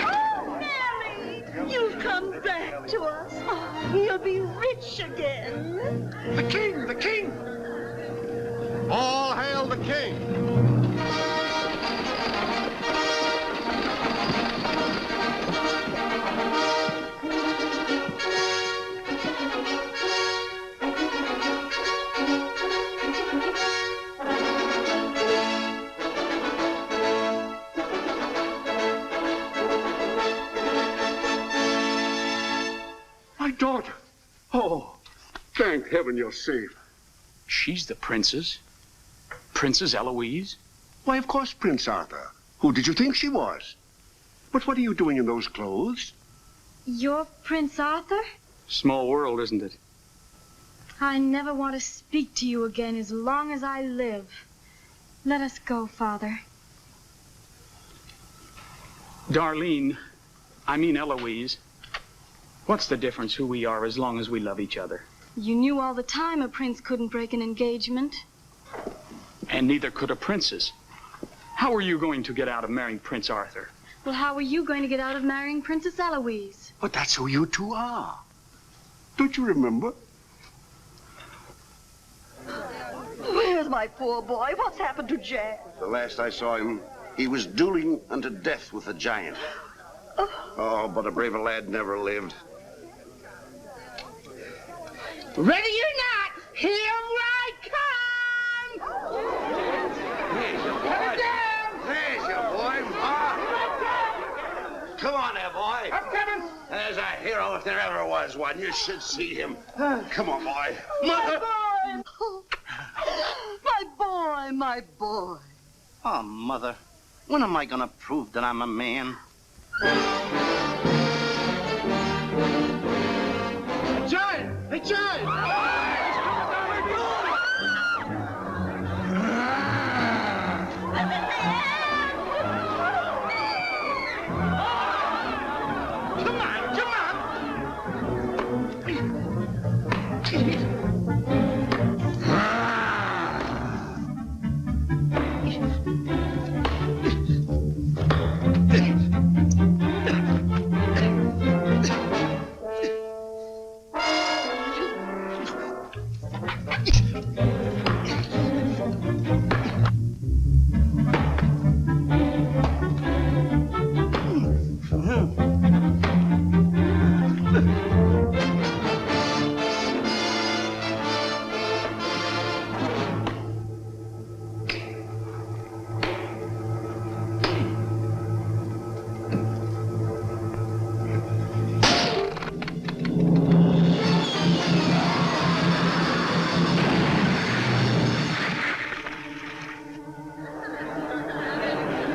Oh, Nellie, you've come back to us. Oh, you'll be rich again. The king, the king! All hail the king! My daughter. Oh, thank heaven you're safe. She's the princess? Princess Eloise? Why, of course, Prince Arthur. Who did you think she was? But what are you doing in those clothes? You're Prince Arthur? Small world, isn't it? I never want to speak to you again as long as I live. Let us go, Father. Darlene, I mean Eloise. What's the difference who we are as long as we love each other? You knew all the time a prince couldn't break an engagement. And neither could a princess. How are you going to get out of marrying Prince Arthur? Well, how are you going to get out of marrying Princess Eloise? But that's who you two are. Don't you remember? Where's my poor boy? What's happened to Jack? The last I saw him, he was dueling unto death with a giant. Oh, but a braver lad never lived. Ready or not, here I come! There's your boy. There's your boy. Come on there, boy. I'm coming. There's a hero if there ever was one. You should see him. Come on, boy. My boy! My boy, my boy. Oh, Mother, when am I gonna prove that I'm a man? A giant! A giant! Come on, come on!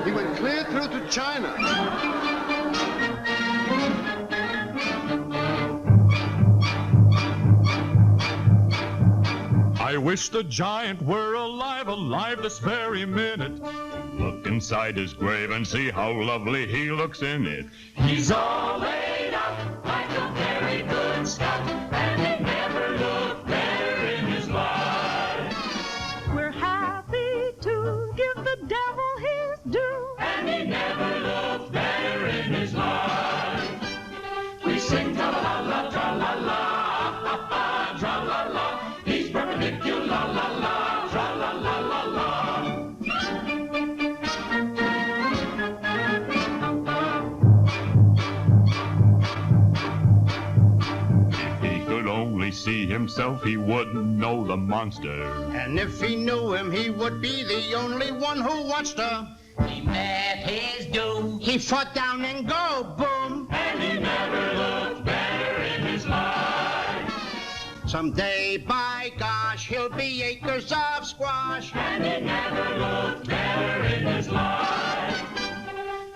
He went clear through to China. I wish the giant were alive, alive this very minute. Look inside his grave and see how lovely he looks in it. He's all laid up like a very good scout, and he never looked better in his life. We're happy to give the devil his due, And he never looked better in his life. We sing tra-la-la-la, tra-la-la, tra-la-la. He's perpendicular, la-la, tra-la-la-la-la. If he could only see himself, he wouldn't know the monster. And if he knew him, he would be the only one who watched her. He met his doom, He fought down and go boom. and he never looked better in his life. Someday, by gosh, he'll be acres of squash. And he never looked better in his life.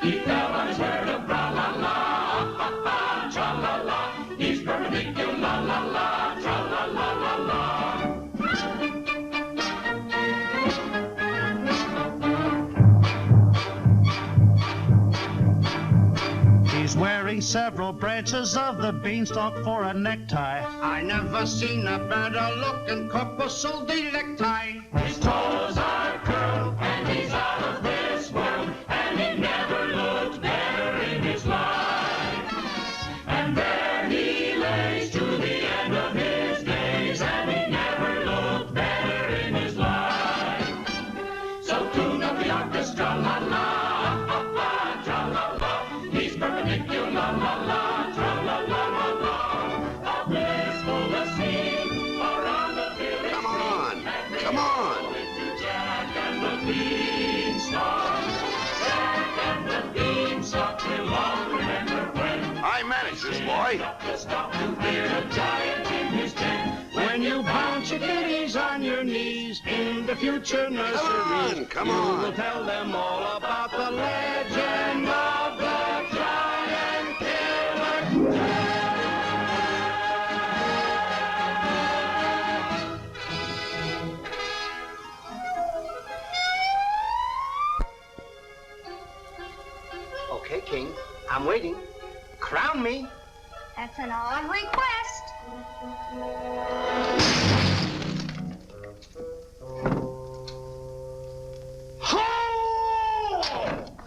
He fell on his herd of tra-la-la, tra-la-la. He's perpendicular, la-la, tra-la-la-la-la. He's wearing several branches of the beanstalk for a necktie. I never seen a better looking corpuscle necktie. His toes are curled, and he's out of this world, and he never looked better in his life. And there he lays to the end of his days, and he never looked better in his life. So tune up the orchestra, la-la, tra-la-la. He's perpendicular, la-la, tra-la-la-la-la. A blissful scene around the village. Come on, come on. Jack and the Beanstalk. Jack and the Beanstalk will all remember when I managed this, boy. the stock to fear a giant in his den. When you bounce your kitties on your knees in the future nurseries, Come you on. will tell them all about the legend of the giant killer. Okay, King, I'm waiting. Crown me. That's an odd request.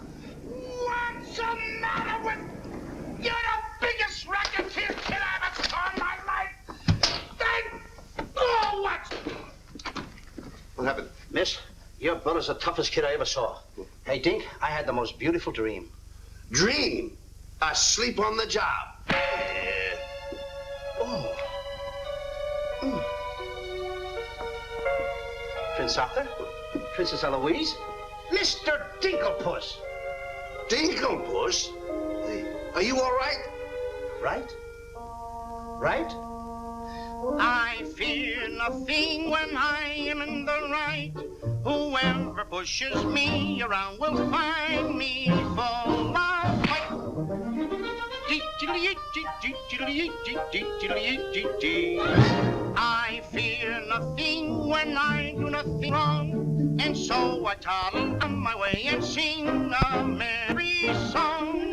What's the matter with... You're the biggest racketeer kid I ever saw in my life. Oh, what? What happened? Miss, your brother's the toughest kid I ever saw. Hey, Dink, I had the most beautiful dream. Dream. Asleep on the job. Oh. Mm. Prince Arthur? Princess Eloise? Mr. Dinklepuss! Dinklepuss? Hey, are you all right? Right? Right? I fear nothing when I am in the right. Whoever pushes me around will find me full of fight. I fear nothing when I do nothing wrong, and so I toddle on my way and sing a merry song.